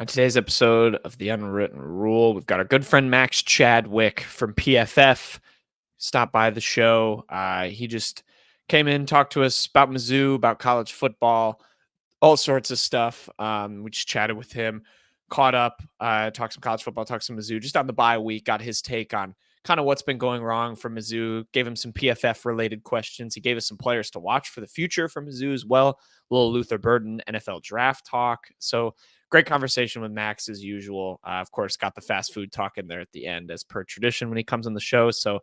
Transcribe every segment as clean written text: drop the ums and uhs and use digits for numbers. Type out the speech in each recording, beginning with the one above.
On today's episode of The Unwritten Rule, we've got our good friend Max Chadwick from PFF stop by the show. He just came in, talked to us about Mizzou, about college football, all sorts of stuff. We just chatted with him, caught up, talked some college football, talked some Mizzou, just on the bye week, got his take on kind of what's been going wrong for Mizzou, gave him some PFF related questions. He gave us some players to watch for the future for Mizzou as well. A little Luther Burden NFL draft talk. So great conversation with Max as usual. Of course, got the fast food talk in there at the end as per tradition when he comes on the show. So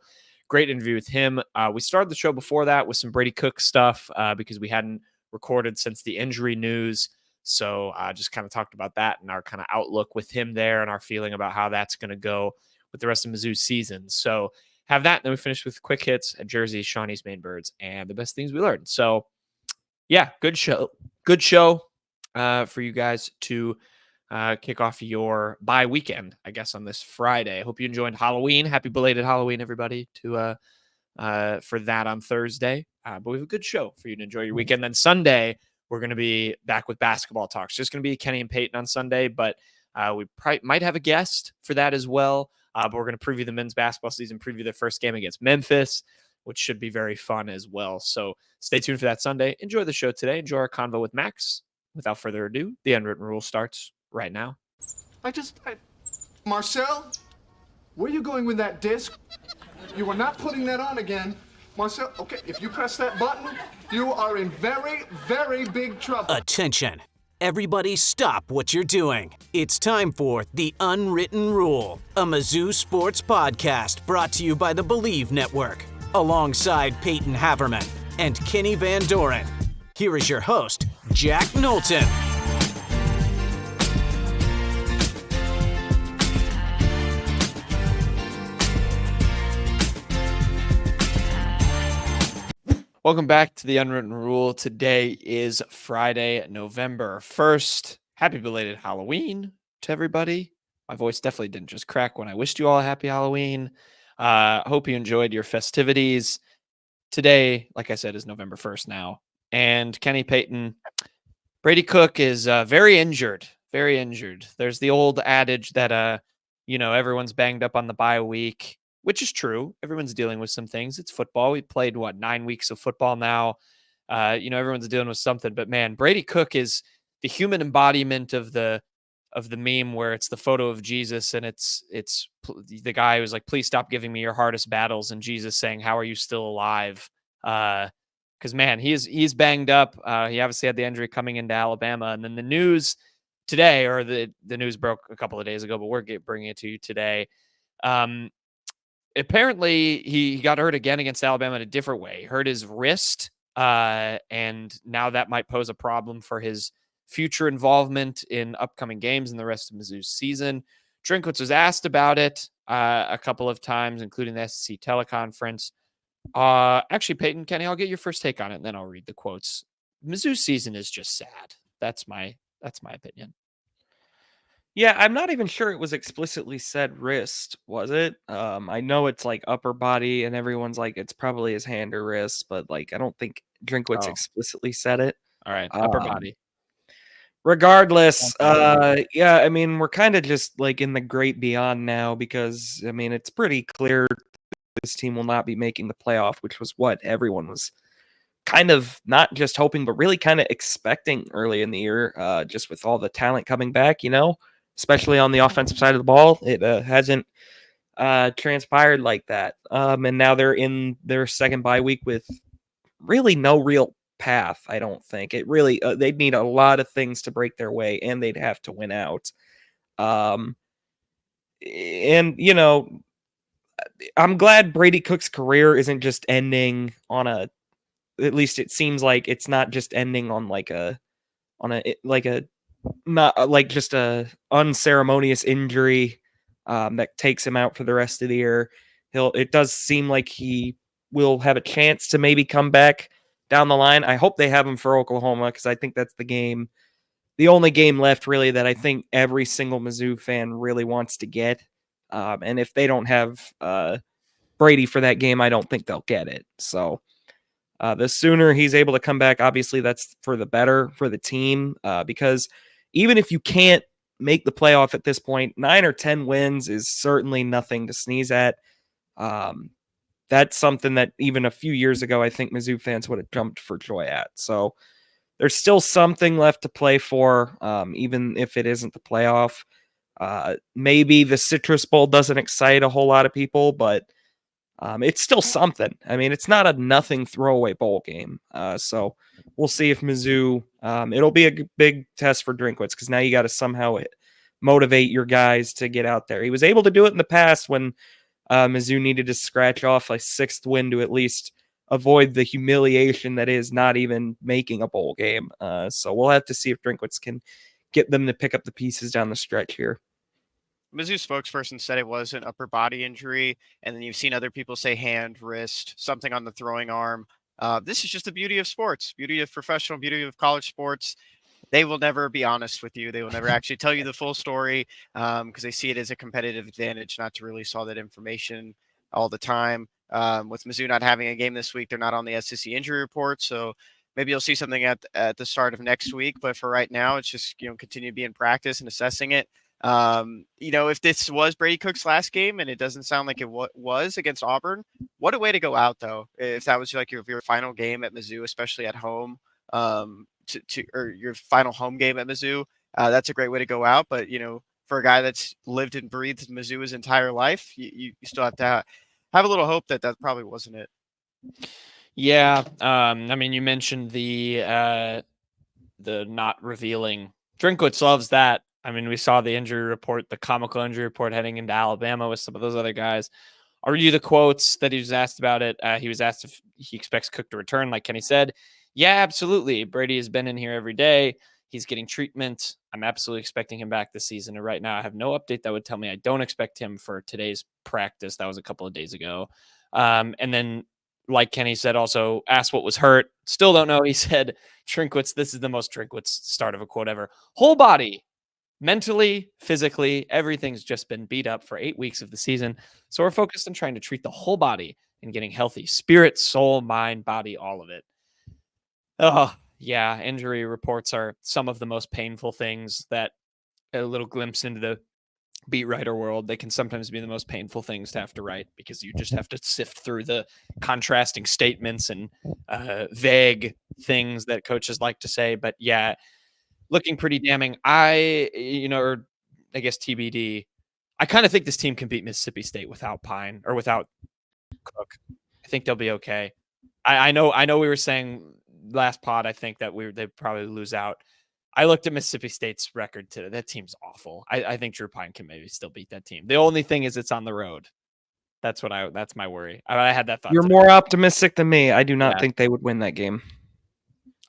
great interview with him. We started the show before that with some Brady Cook stuff because we hadn't recorded since the injury news. So just kind of talked about that and our kind of outlook with him there and our feeling about how that's going to go with the rest of Mizzou's season. So have that. Then we finished with quick hits at Jersey, Shawnee's Main Birds, and the best things we learned. So yeah, good show. Good show for you guys to kick off your bye weekend, I guess, on this Friday. I hope you enjoyed Halloween. Happy belated Halloween, everybody, for that on Thursday. But we have a good show for you to enjoy your weekend. Then Sunday, we're going to be back with basketball talks. Just going to be Kenny and Payton on Sunday, but we might have a guest for that as well. But we're going to preview the men's basketball season, preview their first game against Memphis, which should be very fun as well. So stay tuned for that Sunday. Enjoy the show today. Enjoy our convo with Max. Without further ado, the Unwritten Rule starts right now. Marcel, where are you going with that disc? You are not putting that on again. Marcel, okay, if you press that button, you are in very, very big trouble. Attention. Everybody stop what you're doing. It's time for The Unwritten Rule, a Mizzou sports podcast brought to you by the Believe Network, alongside Payton Haverman and Kenny Van Doren. Here is your host, Jack Knowlton. Welcome back to the Unwritten Rule. Today is Friday, November 1st. Happy belated Halloween to everybody. My voice definitely didn't just crack when I wished you all a happy Halloween. Hope you enjoyed your festivities. Today, like I said, is November 1st now. And Kenny Payton, Brady Cook is very injured. Very injured. There's the old adage that, everyone's banged up on the bye week, which is true. Everyone's dealing with some things. It's football. We played, 9 weeks of football now. Everyone's dealing with something. But, man, Brady Cook is the human embodiment of the meme where it's the photo of Jesus and it's the guy who's like, please stop giving me your hardest battles, and Jesus saying, how are you still alive? Because, man, he's banged up. He obviously had the injury coming into Alabama. And then the news today, or the news broke a couple of days ago, but we're bringing it to you today. Apparently, he got hurt again against Alabama in a different way. He hurt his wrist, and now that might pose a problem for his future involvement in upcoming games and the rest of Mizzou's season. Drinkwitz was asked about it a couple of times, including the SEC teleconference. Actually, Payton, Kenny, I'll get your first take on it, and then I'll read the quotes. Mizzou's season is just sad. That's my opinion. Yeah, I'm not even sure it was explicitly said wrist, was it? I know it's like upper body, and everyone's like, it's probably his hand or wrist, but like, I don't think Drinkwitz explicitly said it. All right, upper body. Regardless, yeah, I mean, we're kind of just like in the great beyond now because, I mean, it's pretty clear this team will not be making the playoff, which was what everyone was kind of not just hoping, but really kind of expecting early in the year, just with all the talent coming back, especially on the offensive side of the ball. It hasn't transpired like that. And now they're in their second bye week with really no real path, I don't think. It really, they'd need a lot of things to break their way, and they'd have to win out. And, I'm glad Brady Cook's career isn't just ending on at least it seems like it's not just ending on not like just a unceremonious injury that takes him out for the rest of the year. It does seem like he will have a chance to maybe come back down the line. I hope they have him for Oklahoma because I think that's the only game left really that I think every single Mizzou fan really wants to get. And if they don't have Brady for that game, I don't think they'll get it. So the sooner he's able to come back, obviously that's for the better for the team because even if you can't make the playoff at this point. 9 or 10 wins is certainly nothing to sneeze at. That's something that even a few years ago, I think Mizzou fans would have jumped for joy at. So there's still something left to play for, even if it isn't the playoff. Maybe the Citrus Bowl doesn't excite a whole lot of people, but it's still something. I mean, it's not a nothing throwaway bowl game. So we'll see if Mizzou, it'll be a big test for Drinkwitz, because now you got to somehow motivate your guys to get out there. He was able to do it in the past when Mizzou needed to scratch off a 6th win to at least avoid the humiliation that is not even making a bowl game. So we'll have to see if Drinkwitz can get them to pick up the pieces down the stretch here. Mizzou spokesperson said it was an upper body injury, and then you've seen other people say hand, wrist, something on the throwing arm. This is just the beauty of sports, beauty of professional, beauty of college sports. They will never be honest with you. They will never actually tell you the full story, because they see it as a competitive advantage not to release all that information all the time. With Mizzou not having a game this week, they're not on the SEC injury report, so maybe you'll see something at the start of next week. But for right now, it's just continue to be in practice and assessing it. If this was Brady Cook's last game, and it doesn't sound like it was against Auburn, what a way to go out, though. If that was like your final game at Mizzou, especially at home, or your final home game at Mizzou, that's a great way to go out. But for a guy that's lived and breathed Mizzou his entire life, you still have to have a little hope that probably wasn't it. Yeah. I mean, you mentioned the not revealing. Drinkwitz loves that. I mean, we saw the injury report, the comical injury report heading into Alabama with some of those other guys. I'll read you the quotes that he was asked about it. He was asked if he expects Cook to return, like Kenny said. Yeah, absolutely. Brady has been in here every day. He's getting treatment. I'm absolutely expecting him back this season. And right now, I have no update that would tell me I don't expect him for today's practice. That was a couple of days ago. And then, like Kenny said, also asked what was hurt. Still don't know. He said, Drinkwitz, this is the most Drinkwitz start of a quote ever. Whole body. Mentally, physically, everything's just been beat up for 8 weeks of the season. So we're focused on trying to treat the whole body and getting healthy. Spirit, soul, mind, body, all of it. Oh, yeah. Injury reports are some of the most painful things. That a little glimpse into the beat writer world. They can sometimes be the most painful things to have to write, because you just have to sift through the contrasting statements and vague things that coaches like to say. But yeah, looking pretty damning. I guess TBD. I kind of think this team can beat Mississippi State without Pine or without Cook. I think they'll be okay. I know we were saying last pod, I think that they'd probably lose out. I looked at Mississippi State's record today. That team's awful. I think Drew Pine can maybe still beat that team. The only thing is it's on the road. That's my worry. I had that thought. You're more optimistic than me. I do not think they would win that game.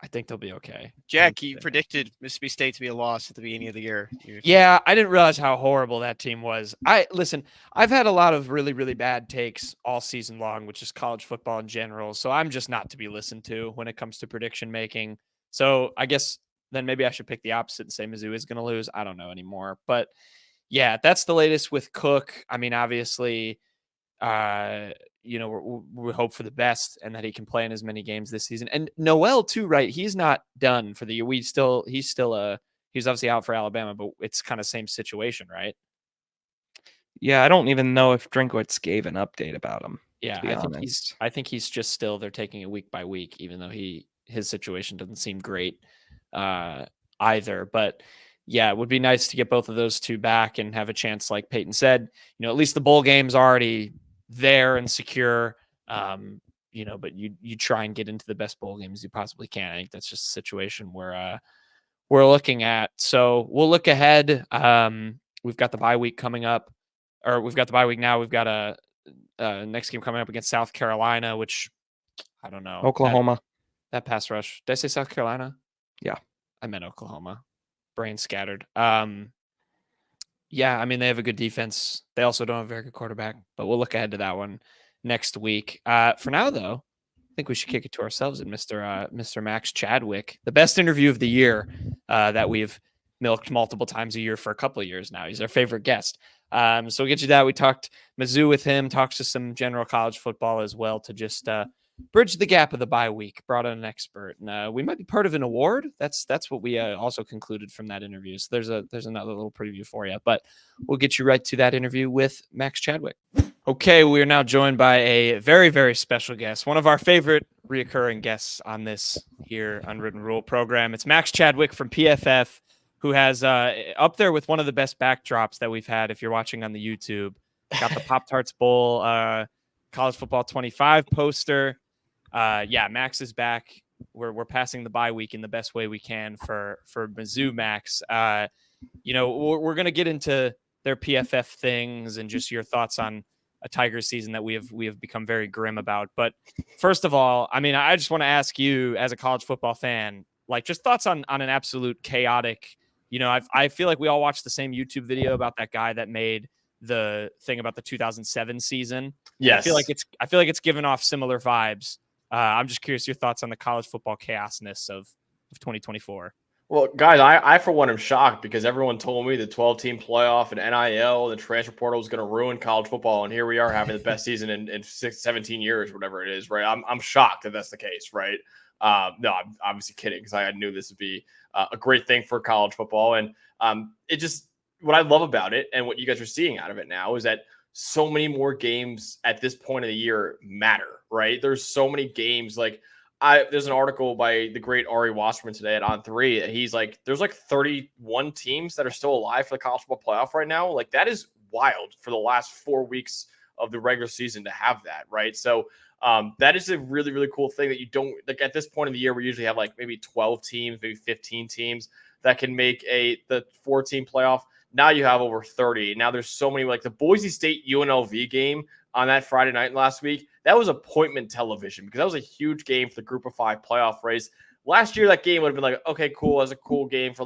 I think they'll be okay. Jack, you predicted Mississippi State to be a loss at the beginning of the year. Yeah, I didn't realize how horrible that team was. I've had a lot of really, really bad takes all season long, which is college football in general. So I'm just not to be listened to when it comes to prediction making. So I guess then maybe I should pick the opposite and say Mizzou is going to lose. I don't know anymore. But yeah, that's the latest with Cook. I mean, obviously, we hope for the best and that he can play in as many games this season. And Noel too, right? He's not done for the year. He's obviously out for Alabama, but it's kind of same situation, right? Yeah, I don't even know if Drinkwitz gave an update about him. Yeah, I think he's just still, they're taking it week by week, even though his situation doesn't seem great either. But yeah, it would be nice to get both of those two back and have a chance, like Payton said, at least the bowl game's already there and secure, but you try and get into the best bowl games you possibly can. I think that's just a situation where we're looking at. So we'll look ahead. We've got the bye week coming up, or we've got the bye week now. We've got a next game coming up against South Carolina, which I don't know. Oklahoma. That pass rush. Did I say South Carolina? Yeah. I meant Oklahoma. Brain scattered. Yeah, I mean, they have a good defense. They also don't have a very good quarterback, but we'll look ahead to that one next week. For now, though, I think we should kick it to ourselves and Mr. Max Chadwick, the best interview of the year that we've milked multiple times a year for a couple of years now. He's our favorite guest. So we'll get you that. We talked Mizzou with him, talked to some general college football as well to just bridge the gap of the bye week, brought on an expert, and we might be part of an award. That's what we also concluded from that interview. So there's another little preview for you, but we'll get you right to that interview with Max Chadwick. Okay, we are now joined by a very, very special guest, one of our favorite reoccurring guests on this here Unwritten Rule program. It's Max Chadwick from PFF, who has up there with one of the best backdrops that we've had. If you're watching on the YouTube, got the Pop-Tarts Bowl College Football 25 poster. Max is back. We're passing the bye week in the best way we can for Mizzou, Max. We're going to get into their PFF things and just your thoughts on a Tigers season that we have become very grim about. But first of all, I mean, I just want to ask you as a college football fan, like just thoughts on an absolute chaotic, I feel like we all watched the same YouTube video about that guy that made the thing about the 2007 season. Yes. I feel like it's given off similar vibes. I'm just curious your thoughts on the college football chaosness of 2024. Well, guys, I for one am shocked because everyone told me the 12-team playoff and NIL and the transfer portal was going to ruin college football, and here we are having the best season in 17 years, whatever it is, right? I'm shocked that that's the case, right? No, I'm obviously kidding because I knew this would be a great thing for college football, and what I love about it and what you guys are seeing out of it now is that so many more games at this point of the year matter, right? There's so many games there's an article by the great Ari Wasserman today at On3. He's like, there's 31 teams that are still alive for the college football playoff right now. Like, that is wild for the last 4 weeks of the regular season to have that, right? So that is a really, really cool thing that you don't like at this point in the year. We usually have maybe 12 teams, maybe 15 teams that can make the 4-team playoff. Now you have over 30. Now there's so many, the Boise State UNLV game on that Friday night last week. That was appointment television because that was a huge game for the Group of 5 playoff race. Last year, that game would have been okay, cool. That's a cool game for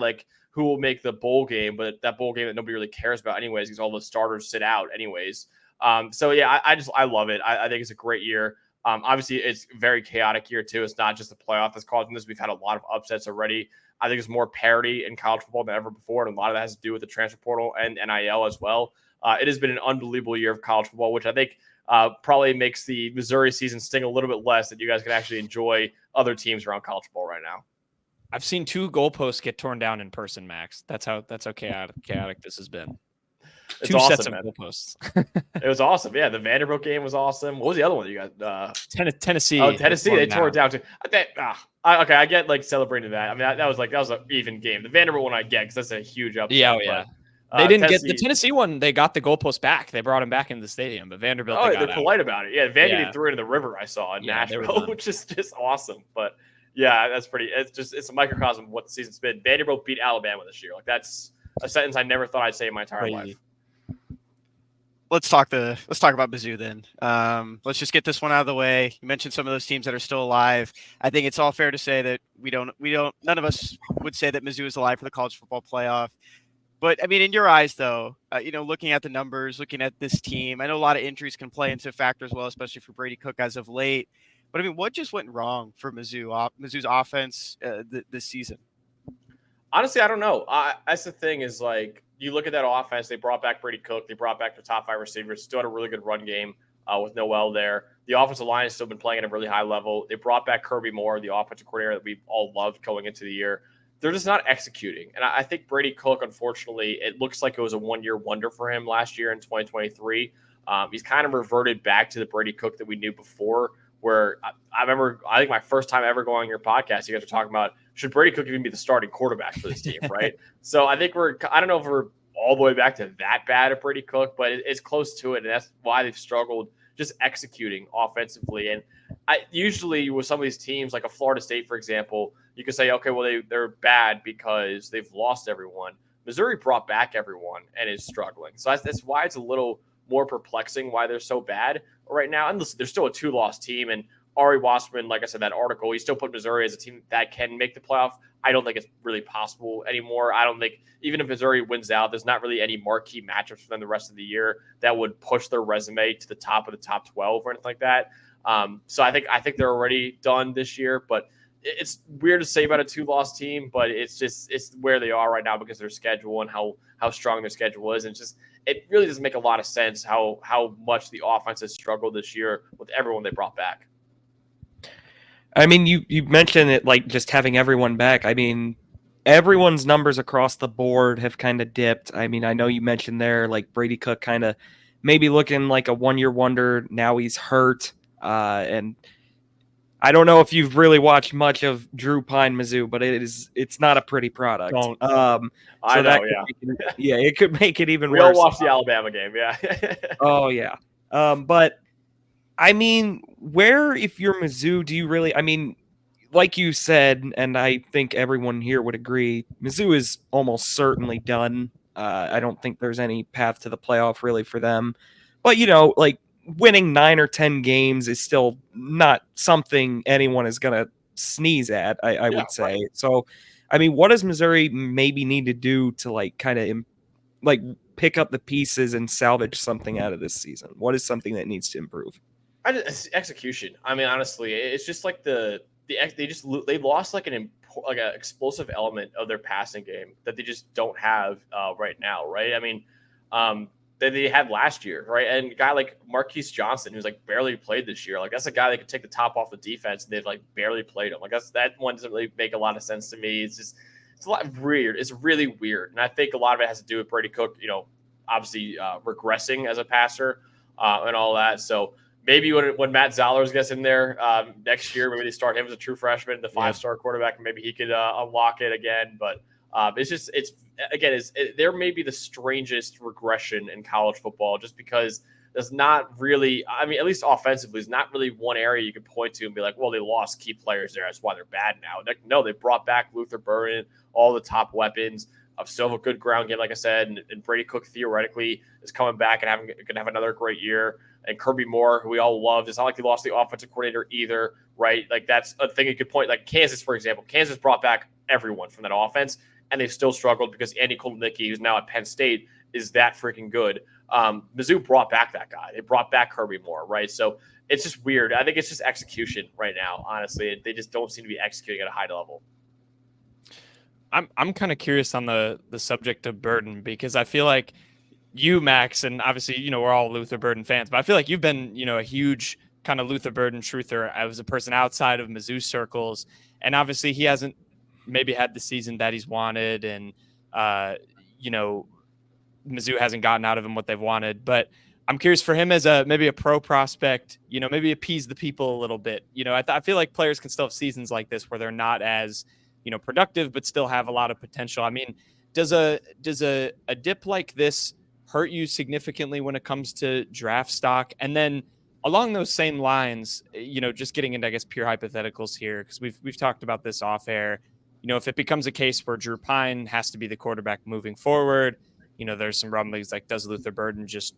who will make the bowl game, but that bowl game that nobody really cares about anyways because all the starters sit out anyways. I love it. I think it's a great year. Obviously, it's a very chaotic year too. It's not just the playoff that's causing this. We've had a lot of upsets already. I think there's more parity in college football than ever before, and a lot of that has to do with the transfer portal and NIL as well. It has been an unbelievable year of college football, which I think probably makes the Missouri season sting a little bit less, that you guys can actually enjoy other teams around college football right now. I've seen 2 goalposts get torn down in person, Max. That's how chaotic this has been. It's 2 awesome, sets of man. Goalposts. It was awesome. Yeah, the Vanderbilt game was awesome. What was the other one you got? Tennessee. Oh, Tennessee. They tore it down too. I get celebrating that. I mean, that was an even game. The Vanderbilt one I get because that's a huge upset. Yeah. They didn't get the Tennessee one. They got the goalpost back. They brought him back into the stadium, but Vanderbilt. They're polite about it. Yeah, Vanderbilt threw it in the river. I saw in Nashville, which is just awesome. But yeah, that's pretty. It's a microcosm of what the season's been. Vanderbilt beat Alabama this year. That's a sentence I never thought I'd say in my entire life. Let's talk about Mizzou then. Let's just get this one out of the way. You mentioned some of those teams that are still alive. I think it's all fair to say that none of us would say that Mizzou is alive for the college football playoff. But I mean, in your eyes, though, looking at the numbers, looking at this team, I know a lot of injuries can play into a factor as well, especially for Brady Cook as of late. But I mean, what just went wrong for Mizzou's offense this season? Honestly, I don't know. That's the thing is you look at that offense. They brought back Brady Cook. They brought back their top 5 receivers. Still had a really good run game with Noel there. The offensive line has still been playing at a really high level. They brought back Kirby Moore, the offensive coordinator that we all loved going into the year. They're just not executing. And I think Brady Cook, unfortunately, it looks like it was a one-year wonder for him last year in 2023. He's kind of reverted back to the Brady Cook that we knew before, where I remember, I think my first time ever going on your podcast, you guys were talking about, should Brady Cook even be the starting quarterback for this team, right? So I think I don't know if we're all the way back to that bad at Brady Cook, but it's close to it. And that's why they've struggled just executing offensively. And usually with some of these teams, like a Florida State, for example, you can say, okay, well, they're bad because they've lost everyone. Missouri brought back everyone and is struggling. So that's why it's a little more perplexing why they're so bad right now. And listen, they're still a 2-loss team. And Ari Wasserman, like I said, that article, he still put Missouri as a team that can make the playoff. I don't think it's really possible anymore. I don't think, even if Missouri wins out, there's not really any marquee matchups for them the rest of the year that would push their resume to the top of the top 12 or anything like that. So I think they're already done this year, but it's weird to say about a 2-loss team, but it's where they are right now because of their schedule and how strong their schedule is. And it really doesn't make a lot of sense how much the offense has struggled this year with everyone they brought back. I mean, you mentioned it like just having everyone back. I mean, everyone's numbers across the board have kind of dipped. I mean, I know you mentioned there like Brady Cook kind of maybe looking like a 1-year wonder. Now he's hurt, and I don't know if you've really watched much of Drew Pine Mizzou, but it's not a pretty product. Don't. I So know, that yeah. it could make it even We worse. all watched the Alabama game, yeah. Oh yeah. But I mean, where if you're Mizzou, do you really? I mean, like you said, and I think everyone here would agree, Mizzou is almost certainly done. I don't think there's any path to the playoff really for them. But like winning 9 or 10 games is still not something anyone is gonna sneeze at. I Yeah, would say. right. So, I mean, what does Missouri maybe need to do to like kind of like pick up the pieces and salvage something out of this season? What is something that needs to improve? It's execution. I mean, honestly, it's just like they lost like an explosive element of their passing game that they just don't have right now, right? I mean, that they had last year, right? And a guy like Marquise Johnson, who's like barely played this year, like that's a guy that could take the top off the defense, and they've like barely played him. Like that one doesn't really make a lot of sense to me. It's a lot weird. It's really weird, and I think a lot of it has to do with Brady Cook, obviously regressing as a passer and all that. So maybe when Matt Zollers gets in there next year, maybe they start him as a true freshman, the 5-star quarterback, and maybe he could unlock it again. But there may be the strangest regression in college football just because there's not really, I mean, at least offensively, there's not really one area you could point to and be like, well, they lost key players there. That's why they're bad now. No, they brought back Luther Burden, all the top weapons. Still have a good ground game, like I said, and Brady Cook theoretically is coming back and going to have another great year. And Kirby Moore, who we all loved, it's not like they lost the offensive coordinator either, right? Like that's a thing you could point. Like Kansas, for example, Kansas brought back everyone from that offense, and they've still struggled because Andy Kolnicki, who's now at Penn State, is that freaking good. Mizzou brought back that guy. They brought back Kirby Moore, right? So it's just weird. I think it's just execution right now, honestly. They just don't seem to be executing at a high level. I'm kind of curious on the subject of Burden because I feel like you, Max, and obviously, we're all Luther Burden fans, but I feel like you've been, a huge kind of Luther Burden truther as a person outside of Mizzou circles. And obviously he hasn't maybe had the season that he's wanted. And, Mizzou hasn't gotten out of him what they've wanted, but I'm curious for him as maybe a pro prospect, maybe appease the people a little bit. I feel like players can still have seasons like this where they're not as, productive, but still have a lot of potential. I mean, does a dip like this hurt you significantly when it comes to draft stock? And then along those same lines, just getting into, I guess, pure hypotheticals here, because we've talked about this off air. If it becomes a case where Drew Pine has to be the quarterback moving forward, there's some rumblings like, does Luther Burden just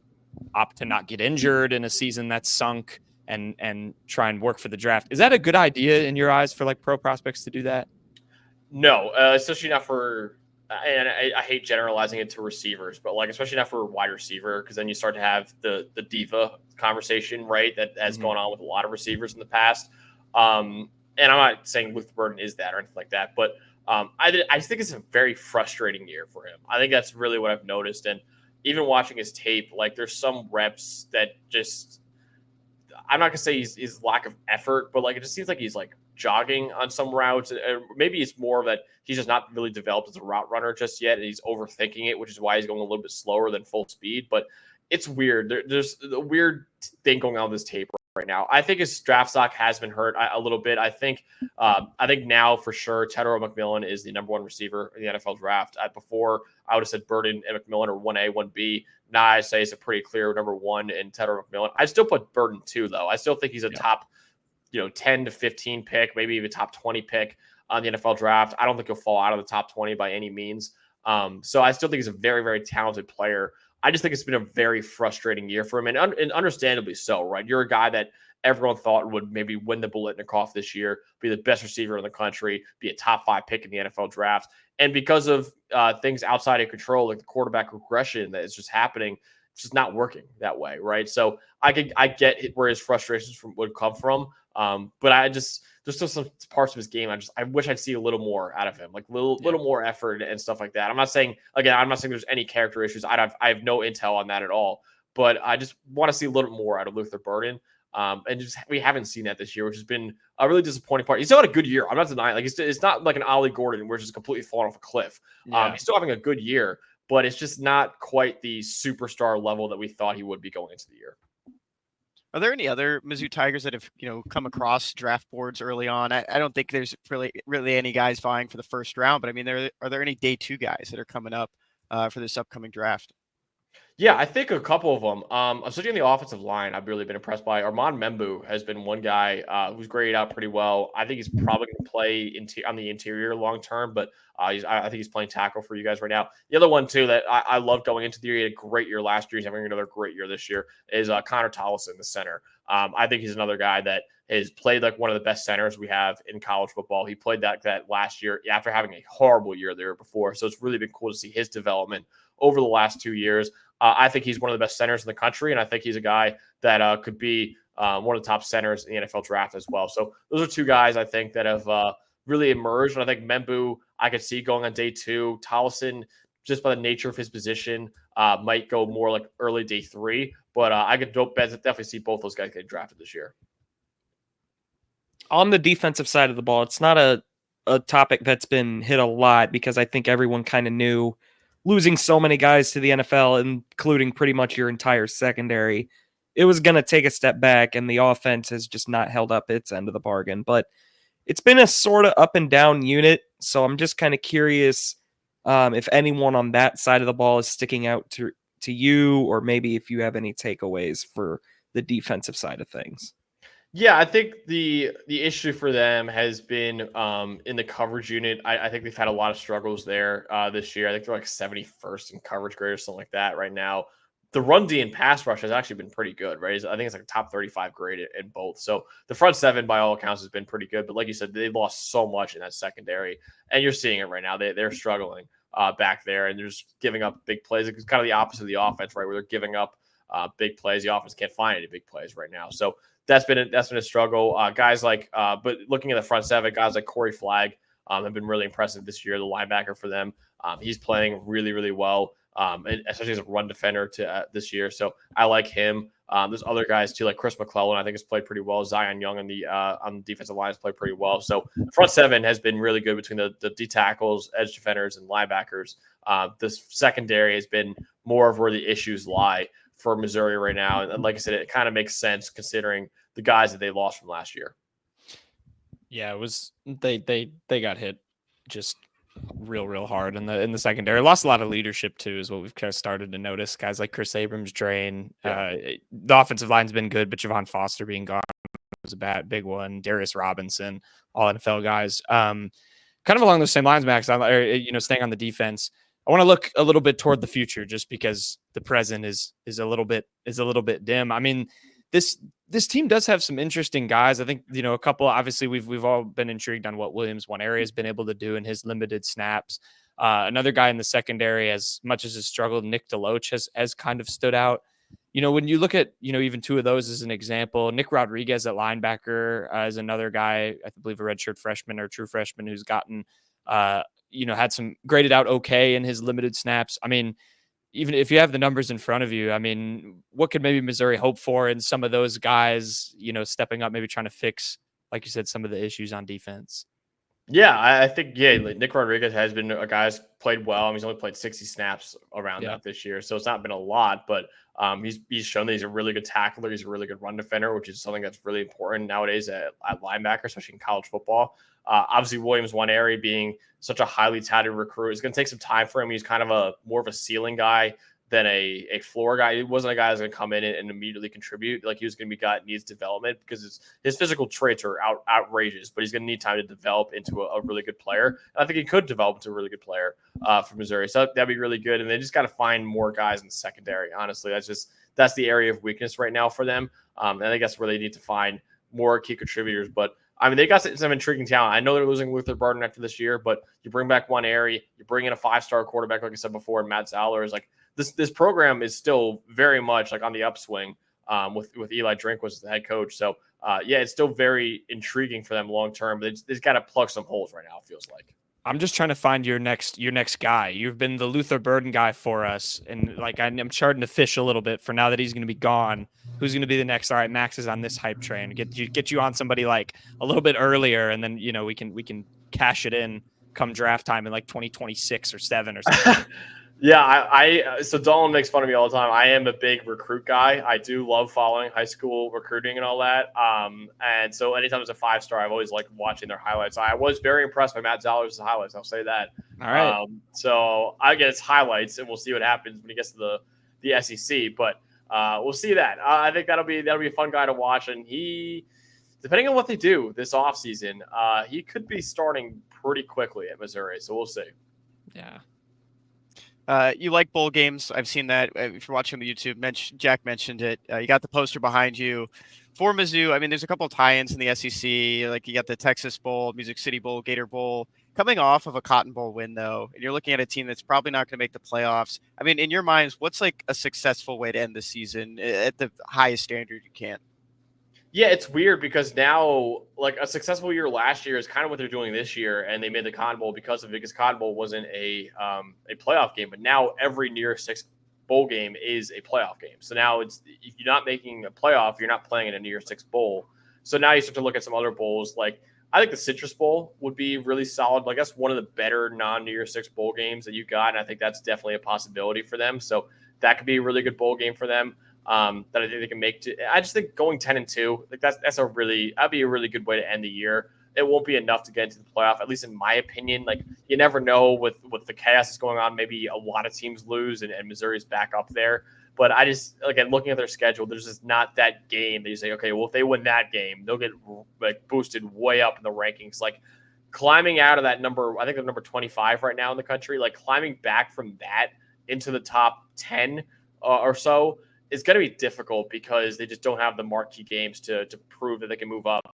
opt to not get injured in a season that's sunk and try and work for the draft? Is that a good idea in your eyes for like pro prospects to do that? No, especially not for, and I hate generalizing it to receivers, but like especially not for a wide receiver, because then you start to have the diva conversation, right? That has gone on with a lot of receivers in the past. And I'm not saying Luther Burden is that or anything like that, but I think it's a very frustrating year for him. I think that's really what I've noticed. And even watching his tape, like there's some reps that just, I'm not gonna say he's lack of effort, but like it just seems like he's like jogging on some routes. Maybe it's more that he's just not really developed as a route runner just yet, and he's overthinking it, which is why he's going a little bit slower than full speed. But it's weird. There's a weird thing going on with this tape right now. I think his draft stock has been hurt a little bit. I think now for sure Tedero McMillan is the number one receiver in the NFL draft. Before I would have said Burden and McMillan are 1A, 1B. Now I say it's a pretty clear number one in Tedero McMillan. I still put Burden 2 though. I still think he's a top 10 to 15 pick, maybe even top 20 pick on the NFL draft. I don't think he'll fall out of the top 20 by any means. So I still think he's a very, very talented player. I just think it's been a very frustrating year for him, and understandably so, right? You're a guy that everyone thought would maybe win the Biletnikoff this year, be the best receiver in the country, be a top 5 pick in the NFL draft. And because of things outside of control, like the quarterback regression that is just happening, it's just not working that way, right? So I get where his frustrations would come from. But there's still some parts of his game I wish I'd see a little more out of him, like little more effort and stuff like that. I'm not saying there's any character issues. I have no intel on that at all, but I just want to see a little more out of Luther Burden. And just we haven't seen that this year, which has been a really disappointing part. He's still had a good year. I'm not denying. Like it's not like an Ollie Gordon where it's just completely fallen off a cliff. He's still having a good year, but it's just not quite the superstar level that we thought he would be going into the year. Are there any other Mizzou Tigers that have, come across draft boards early on? I don't think there's really any guys vying for the first round, but I mean, are there any day 2 guys that are coming up for this upcoming draft? Yeah, I think a couple of them. Especially on the offensive line, I've really been impressed by. Armand Membu has been one guy who's graded out pretty well. I think he's probably going to play on the interior long term, but I think he's playing tackle for you guys right now. The other one too that I love going into the year, he had a great year last year. He's having another great year this year. Is Connor Tollison, the center. I think he's another guy that has played like one of the best centers we have in college football. He played that last year after having a horrible year the year before. So it's really been cool to see his development over the last 2 years. I think he's one of the best centers in the country, and I think he's a guy that could be one of the top centers in the NFL draft as well. So those are 2 guys I think that have really emerged. And I think Membu, I could see going on day 2. Tollison, just by the nature of his position, might go more like early day 3. But I could definitely see both those guys getting drafted this year. On the defensive side of the ball, it's not a topic that's been hit a lot because I think everyone kind of knew losing so many guys to the NFL, including pretty much your entire secondary, it was going to take a step back, and the offense has just not held up its end of the bargain. But it's been a sort of up and down unit, so I'm just kind of curious if anyone on that side of the ball is sticking out to you, or maybe if you have any takeaways for the defensive side of things. Yeah, I think the issue for them has been in the coverage unit. I think they've had a lot of struggles there this year. I think they're like 71st in coverage grade or something like that right now. The run D and pass rush has actually been pretty good, right? I think it's like top 35 grade in both. So the front 7, by all accounts, has been pretty good. But like you said, they've lost so much in that secondary, and you're seeing it right now. They're struggling back there, and they're just giving up big plays. It's kind of the opposite of the offense, right? Where they're giving up big plays. The offense can't find any big plays right now. So that's been a struggle. Guys like, but looking at the front 7, guys like Corey Flagg have been really impressive this year. The linebacker for them, he's playing really, really well, and especially as a run defender this year. So I like him. There's other guys too, like Chris McClellan. I think has played pretty well. Zion Young on the defensive line has played pretty well. So front 7 has been really good between the D tackles, edge defenders, and linebackers. This secondary has been more of where the issues lie for Missouri right now. And like I said, it kind of makes sense considering the guys that they lost from last year. Yeah, it was they got hit just real hard in the secondary. Lost a lot of leadership too, is what we've kind of started to notice. Guys like Chris Abrams drain. The offensive line's been good, but Javon Foster being gone was a big one. Darius Robinson, all NFL guys. Kind of along those same lines, Max. Staying on the defense, I want to look a little bit toward the future, just because the present is a little bit dim. I mean, this team does have some interesting guys. I think, a couple, obviously we've all been intrigued on what Williams One-Area has been able to do in his limited snaps. Another guy in the secondary, as much as has struggled, Nick DeLoach has kind of stood out. When you look at, even 2 of those as an example, Nick Rodriguez at linebacker is another guy, I believe a redshirt freshman or true freshman, who's gotten, had some graded out okay in his limited snaps. I mean, even if you have the numbers in front of you, I mean, what could maybe Missouri hope for in some of those guys, stepping up, maybe trying to fix, like you said, some of the issues on defense? Yeah, I think, Nick Rodriguez has been a guy who's played well. I mean, he's only played 60 snaps around that this year, so it's not been a lot, but he's shown that he's a really good tackler. He's a really good run defender, which is something that's really important nowadays at linebacker, especially in college football. Obviously, Williams One-Area being such a highly touted recruit, it's going to take some time for him. He's kind of more of a ceiling guy than a floor guy. He wasn't a guy that's going to come in and immediately contribute. Like, he was going to be a guy that needs development because his physical traits are outrageous, but he's going to need time to develop into a really good player. And I think he could develop into a really good player for Missouri. So that'd be really good. And they just got to find more guys in the secondary. Honestly, that's the area of weakness right now for them. And I think that's where they need to find more key contributors. But I mean, they got some intriguing talent. I know they're losing Luther Burden after this year, but you bring back One-Area, you bring in a 5-star quarterback, like I said before, and Matt Zoller is like, this program is still very much like on the upswing with Eli Drinkwitz as the head coach. So it's still very intriguing for them long term. But they've got to plug some holes right now, it feels like. I'm just trying to find your next guy. You've been the Luther Burden guy for us, and like I'm starting to fish a little bit for now that he's going to be gone. Who's going to be the next? All right, Max is on this hype train. Get you on somebody like a little bit earlier, and then we can cash it in come draft time in like 2026 or 7 or something. Yeah, so Dolan makes fun of me all the time. I am a big recruit guy. I do love following high school recruiting and all that. And so anytime there's a 5-star, I've always liked watching their highlights. I was very impressed by Matt Zoller's highlights. I'll say that. All right. So I get his highlights, and we'll see what happens when he gets to the SEC. But we'll see that. I think that'll be a fun guy to watch. And he, depending on what they do this offseason, he could be starting pretty quickly at Missouri. So we'll see. Yeah. You like bowl games. I've seen that. If you're watching the YouTube, Jack mentioned it. You got the poster behind you for Mizzou. I mean, there's a couple of tie-ins in the SEC. Like you got the Texas Bowl, Music City Bowl, Gator Bowl. Coming off of a Cotton Bowl win, though, and you're looking at a team that's probably not going to make the playoffs. I mean, in your minds, what's like a successful way to end the season at the highest standard you can? Yeah, it's weird because now, like, a successful year last year is kind of what they're doing this year, and they made the Cotton Bowl because Cotton Bowl wasn't a playoff game, but now every New Year's Six bowl game is a playoff game. So now if you're not making a playoff, you're not playing in a New Year's Six bowl. So now you start to look at some other bowls. Like, I think the Citrus Bowl would be really solid. Like, that's one of the better non-New Year's Six bowl games that you got, and I think that's definitely a possibility for them. So that could be a really good bowl game for them. That I think they can make. I just think going 10-2, like that'd be a really good way to end the year. It won't be enough to get into the playoff, at least in my opinion. Like you never know with the chaos that's going on. Maybe a lot of teams lose and Missouri's back up there. But I just again looking at their schedule, there's just not that game that you say, okay, well if they win that game, they'll get like boosted way up in the rankings. Like climbing out of that number, I think they're number 25 right now in the country. Like climbing back from that into the top 10 or so. It's going to be difficult because they just don't have the marquee games to prove that they can move up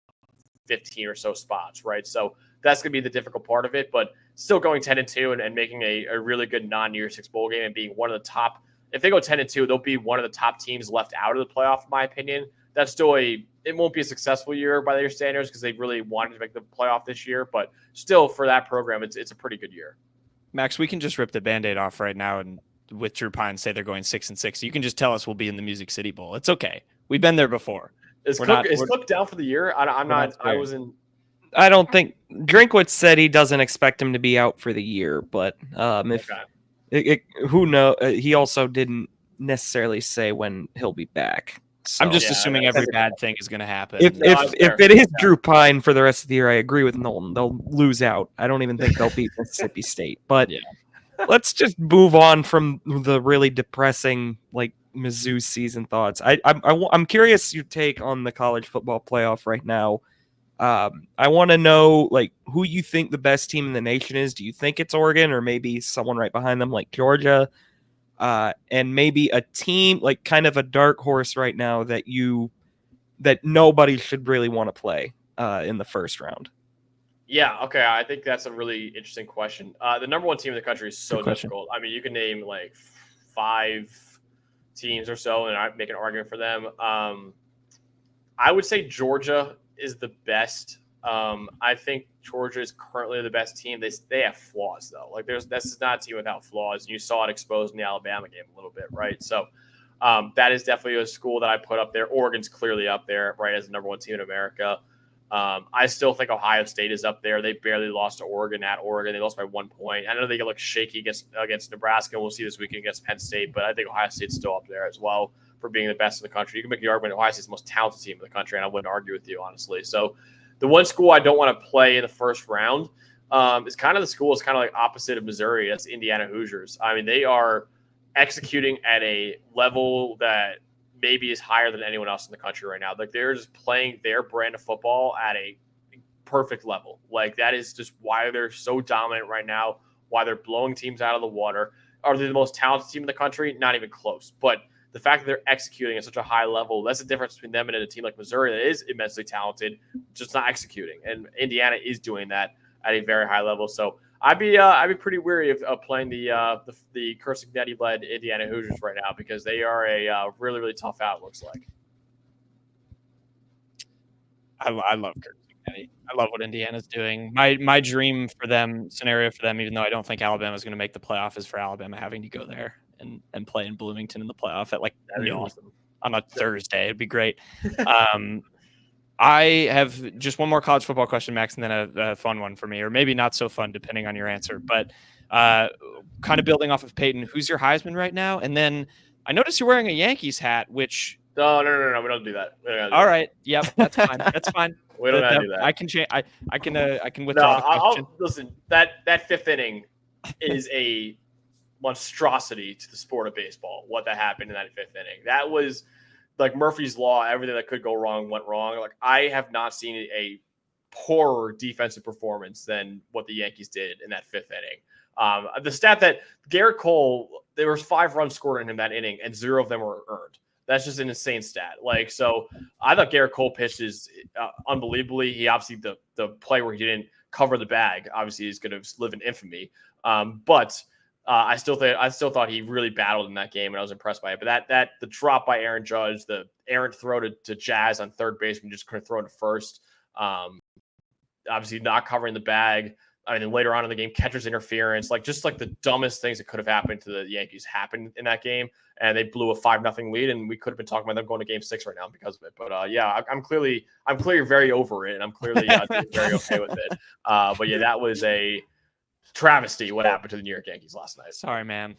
15 or so spots, right? So that's going to be the difficult part of it, but still going 10-2 and making a really good non-New Year's Six bowl game and being one of the top. If they go 10-2, they'll be one of the top teams left out of the playoff, in my opinion. That's still it won't be a successful year by their standards because they really wanted to make the playoff this year, but still for that program, it's a pretty good year. Max, we can just rip the Band-Aid off right now and with Drew Pine say they're going 6-6. You can just tell us we'll be in the Music City Bowl. It's okay. We've been there before. Is Cook down for the year? I'm not. I wasn't. I don't think Drinkwitz said he doesn't expect him to be out for the year, but who knows? He also didn't necessarily say when he'll be back. So, I'm just assuming every bad thing is going to happen. If it is Drew Pine for the rest of the year, I agree with Nolan. They'll lose out. I don't even think they'll beat Mississippi State. But let's just move on from the really depressing like Mizzou season thoughts. I'm curious your take on the college football playoff right now. I want to know like who you think the best team in the nation is. Do you think it's Oregon or maybe someone right behind them like Georgia? And maybe a team like kind of a dark horse right now that nobody should really want to play in the first round. Yeah, okay. I think that's a really interesting question. The number one team in the country is so difficult. I mean, you can name like 5 teams or so, and I make an argument for them. I would say Georgia is the best. I think Georgia is currently the best team. They have flaws though. Like this is not a team without flaws. You saw it exposed in the Alabama game a little bit, right? So that is definitely a school that I put up there. Oregon's clearly up there, right, as the number one team in America. I still think Ohio State is up there. They barely lost to Oregon at Oregon. They lost by 1 point. I know they get like shaky against Nebraska. We'll see this weekend against Penn State, but I think Ohio State's still up there as well for being the best in the country. You can make the argument Ohio State's the most talented team in the country, and I wouldn't argue with you, honestly. So the one school I don't want to play in the first round is kind of the school is kind of like opposite of Missouri. That's Indiana Hoosiers. I mean, they are executing at a level that maybe is higher than anyone else in the country right now. Like they're just playing their brand of football at a perfect level. Like that is just why they're so dominant right now, why they're blowing teams out of the water. Are they the most talented team in the country? Not even close. But the fact that they're executing at such a high level, that's the difference between them and a team like Missouri that is immensely talented, just not executing. And Indiana is doing that at a very high level. So I'd be pretty weary of playing the Kursignetti-led Indiana Hoosiers right now because they are a really, really tough out, looks like. I love I love what Indiana's doing. My dream for them, scenario for them, even though I don't think Alabama's going to make the playoff, is for Alabama having to go there and play in Bloomington in the playoff at like That'd be noon awesome. on a Thursday. It'd be great. I have just one more college football question, Max, and then a fun one for me, or maybe not so fun, depending on your answer. But kind of building off of Payton, who's your Heisman right now? And then I noticed you're wearing a Yankees hat, which No, we don't do that. all right, yep, that's fine. That's fine. We don't gotta do that. I can change. I can No, withdraw the question. listen. That fifth inning is a monstrosity to the sport of baseball. What that happened in that fifth inning, that was like Murphy's Law. Everything that could go wrong went wrong. Like I have not seen a poorer defensive performance than what the Yankees did in that fifth inning. The stat that Garrett Cole, there was 5 runs scored in him that inning, and 0 of them were earned. That's just an insane stat. Like, so I thought Garrett Cole pitched is unbelievably. He obviously the play where he didn't cover the bag obviously is going to live in infamy. But I still thought he really battled in that game, and I was impressed by it. But the drop by Aaron Judge, the errant throw to Jazz on third base, when he just couldn't throw it to first. Obviously not covering the bag. I mean, later on in the game, catcher's interference, like the dumbest things that could have happened to the Yankees happened in that game, and they blew a 5-0 lead, and we could have been talking about them going to Game 6 right now because of it. But yeah, I'm clearly very over it, and I'm clearly very okay with it. But yeah, that was a travesty what happened to the New York Yankees last night. Sorry, man.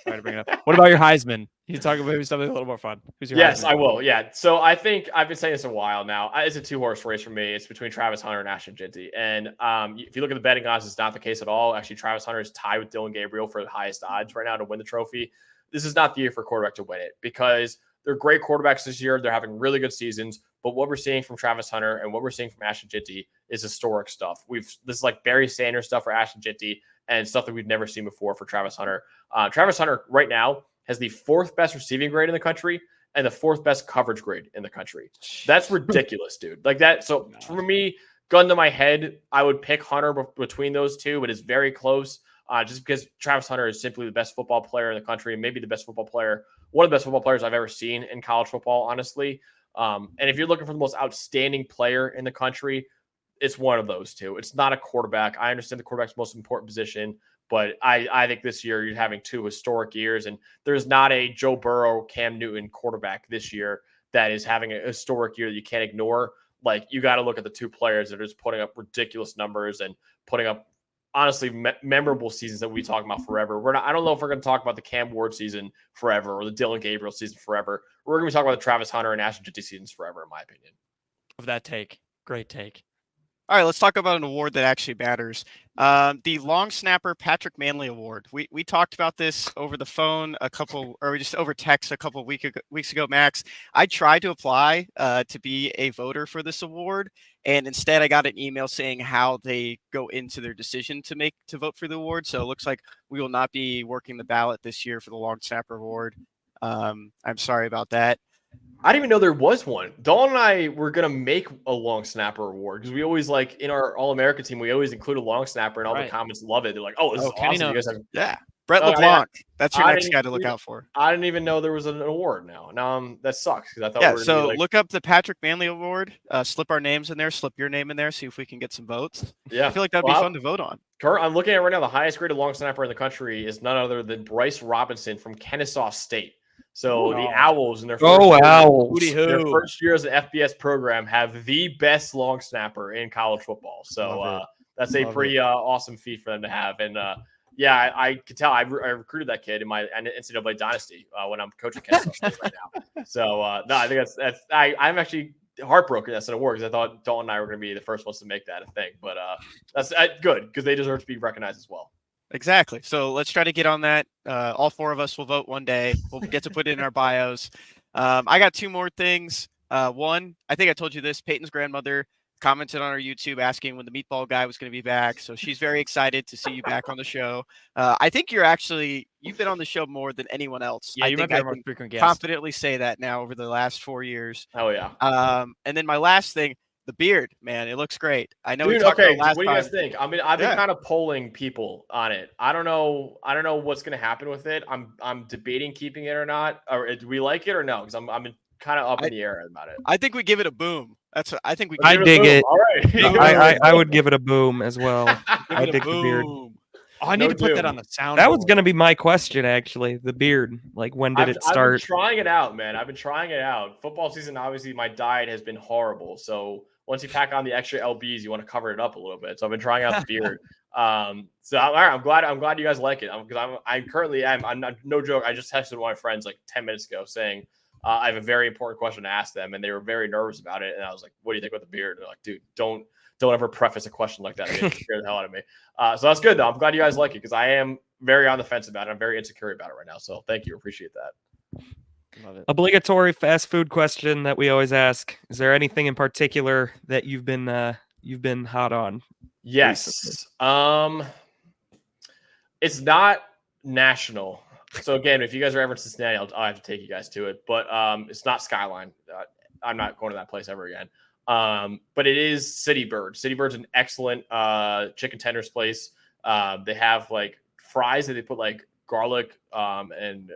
Sorry to bring it up. What about your Heisman? You talk about maybe something a little more fun. Who's your Yes, Heisman? I will. Yeah. So I think I've been saying this a while now. It's a 2-horse race for me. It's between Travis Hunter and Ashton Ginty. And if you look at the betting odds, it's not the case at all. Actually, Travis Hunter is tied with Dylan Gabriel for the highest odds right now to win the trophy. This is not the year for a quarterback to win it because they're great quarterbacks this year. They're having really good seasons. But what we're seeing from Travis Hunter and what we're seeing from Ashton Ginty is historic stuff. This is like Barry Sanders stuff for Ashton Ginty and stuff that we've never seen before for Travis Hunter. Travis Hunter right now has the 4th best receiving grade in the country and the 4th best coverage grade in the country. That's ridiculous, dude. Like that. So for me, gun to my head, I would pick Hunter between those two, but it's very close. Just because Travis Hunter is simply the best football player in the country, and maybe the best football player, one of the best football players I've ever seen in college football, honestly. And if you're looking for the most outstanding player in the country, it's one of those two. It's not a quarterback. I understand the quarterback's the most important position, but I think this year you're having 2 historic years, and there's not a Joe Burrow, Cam Newton quarterback this year that is having a historic year that you can't ignore. Like, you got to look at the 2 players that are just putting up ridiculous numbers and putting up, honestly, memorable seasons that we talk about forever. I don't know if we're going to talk about the Cam Ward season forever or the Dylan Gabriel season forever. We're going to be talking about the Travis Hunter and Ashton Ginty seasons forever, in my opinion. Of that take. Great take. All right, let's talk about an award that actually matters. The Long Snapper Patrick Manley Award. We talked about this over the phone just over text a couple of weeks ago, Max. I tried to apply to be a voter for this award, and instead I got an email saying how they go into their decision to vote for the award. So it looks like we will not be working the ballot this year for the Long Snapper Award. I'm sorry about that. I didn't even know there was one. Dawn and I were going to make a long snapper award because we always, like, in our All-American team, we always include a long snapper, and all the comments love it. They're like, oh, this is awesome. You guys have... Yeah. Brett LeBlanc. That's your next guy to look out for. I didn't even know there was an award now. Now that sucks because I thought so look up the Patrick Manley Award, slip our names in there, slip your name in there, see if we can get some votes. Yeah. I feel like that'd be fun to vote on. I'm looking at it right now. The highest graded long snapper in the country is none other than Bryce Robinson from Kennesaw State. So the Owls in their first year as an FBS program have the best long snapper in college football. So that's a pretty awesome feat for them to have. And I could tell I recruited that kid in my NCAA dynasty when I'm coaching Kennesaw State right now. So I think I'm actually heartbroken that's an award because I thought Dalton and I were going to be the first ones to make that a thing. But that's good because they deserve to be recognized as well. Exactly. So let's try to get on that. All 4 of us will vote one day. We'll get to put it in our bios. I got 2 more things. One, I think I told you this. Peyton's grandmother commented on our YouTube asking when the meatball guy was going to be back. So she's very excited to see you back on the show. I think you've been on the show more than anyone else. Yeah, I you might be our most frequent guest. Confidently say that now over the last 4 years. Oh, yeah. And then my last thing, the beard, man, it looks great. I know. Dude, we talked about what do you guys think? I mean, I've been kind of polling people on it. I don't know what's going to happen with it. I'm debating keeping it or not. Or do we like it or no? Because I'm kind of up in the air about it. I think we give it a boom. I think we. I dig it. All right. I would give it a boom as well. Give I it a dig the beard. boom. Oh, I need No to put that doom. on the sound. That was going to be my question, actually. The beard. Like, when did it I've been start? trying it out, man. I've been trying it out. Football season, obviously, my diet has been horrible. So once you pack on the extra LBs, you want to cover it up a little bit. So I've been trying out the beard. So I'm glad you guys like it. Because I'm not, no joke. I just texted one of my friends like 10 minutes ago saying I have a very important question to ask them, and they were very nervous about it. And I was like, "What do you think about the beard?" And they're like, "Dude, don't ever preface a question like that. It scares the hell out of me." So that's good though. I'm glad you guys like it because I am very on the fence about it. I'm very insecure about it right now. So thank you. Appreciate that. Love it. Obligatory fast food question that we always ask. Is there anything in particular that you've been hot on? Yes. It's not national. So again, if you guys are ever in Cincinnati, I'll have to take you guys to it. But it's not Skyline. I'm not going to that place ever again. But it is City Bird. City Bird's an excellent chicken tenders place. They have like fries that they put like garlic and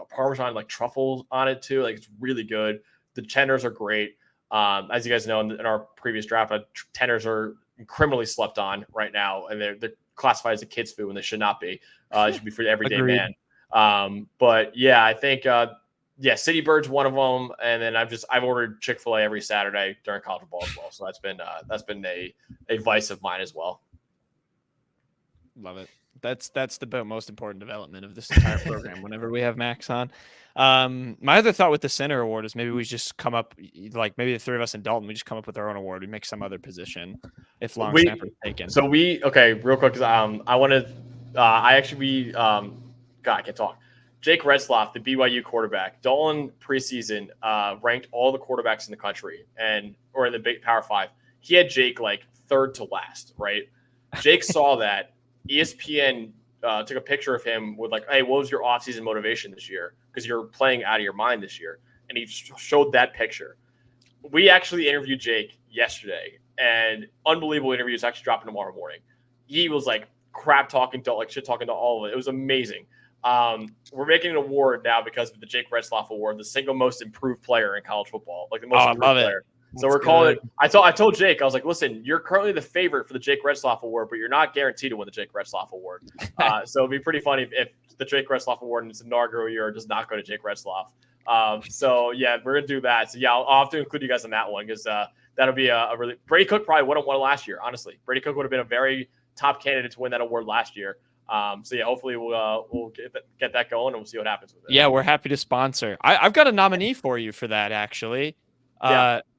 Parmesan, like truffles on it too. Like it's really good. The tenders are great. As you guys know, in our previous draft, tenders are criminally slept on right now, and they're classified as a kid's food when they should not be. It should be for the everyday Agreed. man. But yeah, I think City Bird's one of them, and then I've ordered Chick-fil-A every Saturday during college football as well. So that's been a vice of mine as well. Love it. That's the most important development of this entire program. Whenever we have Max on, my other thought with the center award is maybe we just come up, like maybe the three of us in Dalton, we just come up with our own award. We make some other position if long snapper is taken. So real quick, because I want to, I can't talk. Jake Retzlaff, the BYU quarterback, Dalton preseason ranked all the quarterbacks in the country or in the big Power Five. He had Jake like third to last, right? Jake saw that. ESPN took a picture of him with like, "Hey, what was your offseason motivation this year? Because you're playing out of your mind this year." And he showed that picture. We actually interviewed Jake yesterday, and unbelievable interview. It's actually dropping tomorrow morning. He was like crap talking to shit talking to all of it. It was amazing. We're making an award now because of the Jake Retzlaff Award, the single most improved player in college football, like the most improved player. So we're calling it. I told Jake, I was like, listen, you're currently the favorite for the Jake Retzlaff Award, but you're not guaranteed to win the Jake Retzlaff Award. So it'd be pretty funny if the Jake Retzlaff Award in its inaugural year does not go to Jake Retzlaff. So yeah, we're gonna do that. So yeah, I'll have to include you guys in that one because that'll be a really. Brady Cook probably would have won it last year. Honestly, Brady Cook would have been a very top candidate to win that award last year. So yeah, hopefully we'll get that going and we'll see what happens with it. Yeah, we're happy to sponsor. I've got a nominee for you for that actually.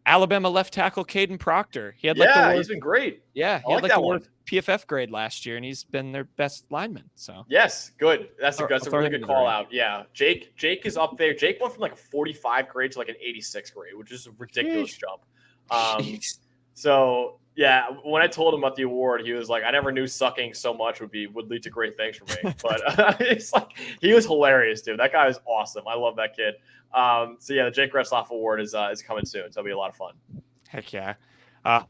Alabama left tackle Caden Proctor. He had he's been great. Yeah, he had had that the one. worst PFF grade last year, and he's been their best lineman. So yes, good. That's a really good call ring. out. Yeah, Jake is up there. Jake went from like a 45 grade to like an 86 grade, which is a ridiculous jump. So yeah, when I told him about the award, he was like, "I never knew sucking so much would lead to great things for me." But it's like he was hilarious, dude. That guy was awesome. I love that kid. So yeah, the Jake Retzlaff Award is coming soon. So it'll be a lot of fun. Heck yeah.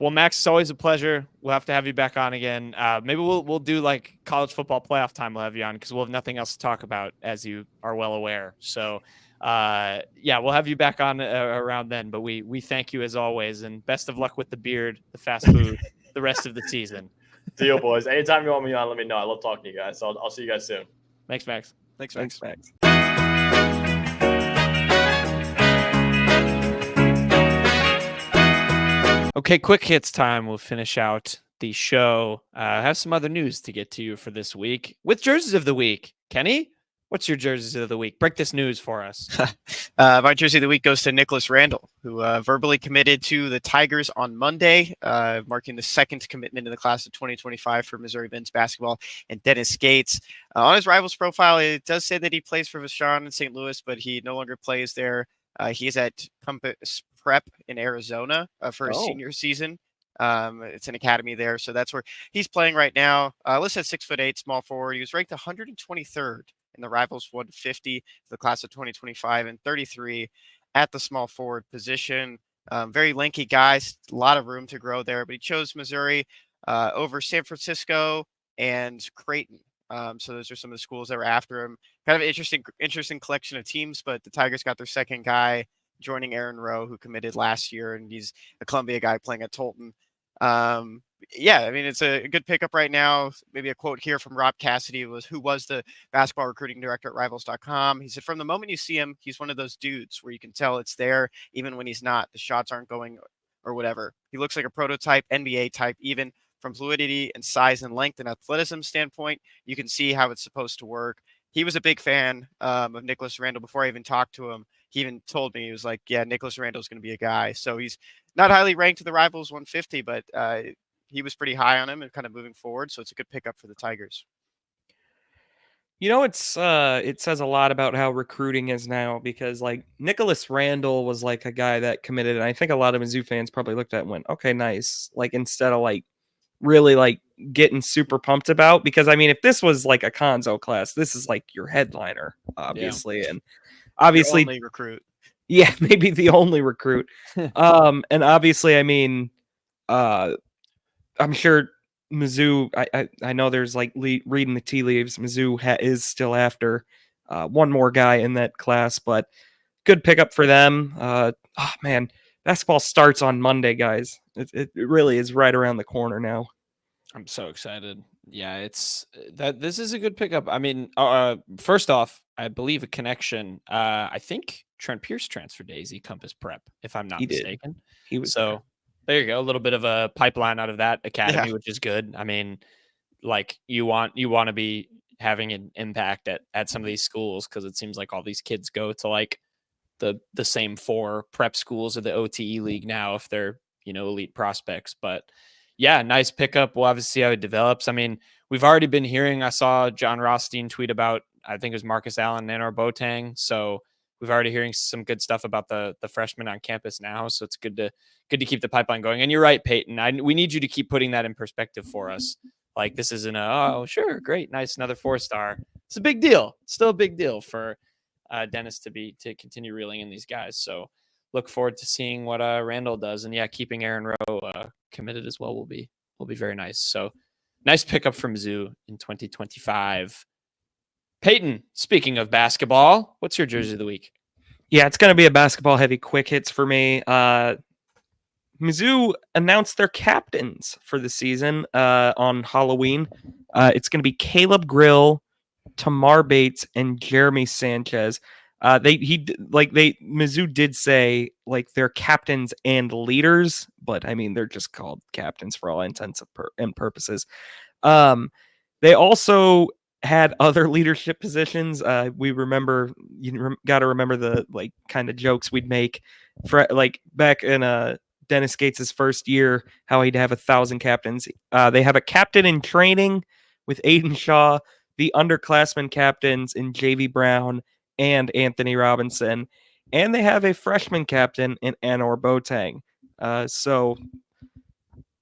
Well, Max, it's always a pleasure. We'll have to have you back on again. Maybe we'll do like college football playoff time. We'll have you on because we'll have nothing else to talk about, as you are well aware. So yeah, we'll have you back on around then. But we thank you as always, and best of luck with the beard, the fast food, the rest of the season. Deal, boys. Anytime you want me on, let me know. I love talking to you guys. So I'll see you guys soon. Thanks, Max. Thanks, Max. Okay, quick hits time. We'll finish out the show. I have some other news to get to you for this week with jerseys of the week. Kenny, what's your jerseys of the week? Break this news for us. My jersey of the week goes to Nicholas Randall, who verbally committed to the Tigers on Monday, marking the second commitment in the class of 2025 for Missouri men's basketball. And Dennis Gates, on his Rivals profile, it does say that he plays for Vashon in St. Louis, but he no longer plays there. He is at Compass Prep in Arizona for his senior season. It's an academy there, so that's where he's playing right now. Listed at 6'8", small forward. He was ranked 123rd in the Rivals 150 for the class of 2025 and 33 at the small forward position. Very lanky guy, a lot of room to grow there, but he chose Missouri over San Francisco and Creighton. So those are some of the schools that were after him. Kind of an interesting collection of teams, but the Tigers got their second guy joining Aaron Rowe, who committed last year, and he's a Columbia guy playing at Tolton. Yeah, I mean, it's a good pickup right now. Maybe a quote here from Rob Cassidy, who was the basketball recruiting director at Rivals.com. He said, from the moment you see him, he's one of those dudes where you can tell it's there, even when he's not. The shots aren't going or whatever. He looks like a prototype, NBA type, even from fluidity and size and length and athleticism standpoint. You can see how it's supposed to work. He was a big fan of Nicholas Randall before I even talked to him. He even told me, he was like, yeah, Nicholas Randall's going to be a guy. So he's not highly ranked to the Rivals 150, but he was pretty high on him and kind of moving forward. So it's a good pickup for the Tigers. You know, it says a lot about how recruiting is now, because like Nicholas Randall was like a guy that committed, and I think a lot of Mizzou fans probably looked at it and went, okay, nice. Like, instead of like really like getting super pumped about, because I mean, if this was like a Conzo class, this is like your headliner, obviously. And obviously Your only recruit. Yeah, maybe the only recruit. And obviously, I mean, I'm sure Mizzou, I know there's like reading the tea leaves, Mizzou is still after one more guy in that class, but good pickup for them. Oh man, basketball starts on Monday, guys. It really is right around the corner now. I'm so excited. Yeah, it's that this is a good pickup. I mean, first off, I believe a connection. I think Trent Pierce transferred to AZ Compass Prep, if I'm not mistaken. He was so. There you go. A little bit of a pipeline out of that academy, which is good. I mean, like you want to be having an impact at some of these schools, because it seems like all these kids go to like the same 4 prep schools of the OTE league now if they're, elite prospects. But yeah, nice pickup. We'll obviously see how it develops. I mean, we've already been hearing, I saw John Rothstein tweet about, I think it was Marcus Allen and or Boateng. So we've already hearing some good stuff about the freshmen on campus now. So it's good to keep the pipeline going. And you're right, Payton. We need you to keep putting that in perspective for us. Like, this isn't oh, sure, great, nice, another 4-star. It's a big deal. Still a big deal for Dennis to continue reeling in these guys. So look forward to seeing what Randall does. And yeah, keeping Aaron Rowe committed as well will be very nice. So nice pickup from Mizzou in 2025. Payton, speaking of basketball, what's your jersey of the week? Yeah, it's going to be a basketball heavy quick hits for me. Mizzou announced their captains for the season on Halloween. It's going to be Caleb Grill, Tamar Bates, and Jeremy Sanchez. Mizzou did say like they're captains and leaders, but I mean they're just called captains for all intents and purposes. They also had other leadership positions. We remember, got to remember the like kind of jokes we'd make for like back in Dennis Gates' first year, how he'd have 1,000 captains. They have a captain in training with Aiden Shaw, the underclassmen captains in JV Brown and Anthony Robinson, and they have a freshman captain in Anor Boateng. So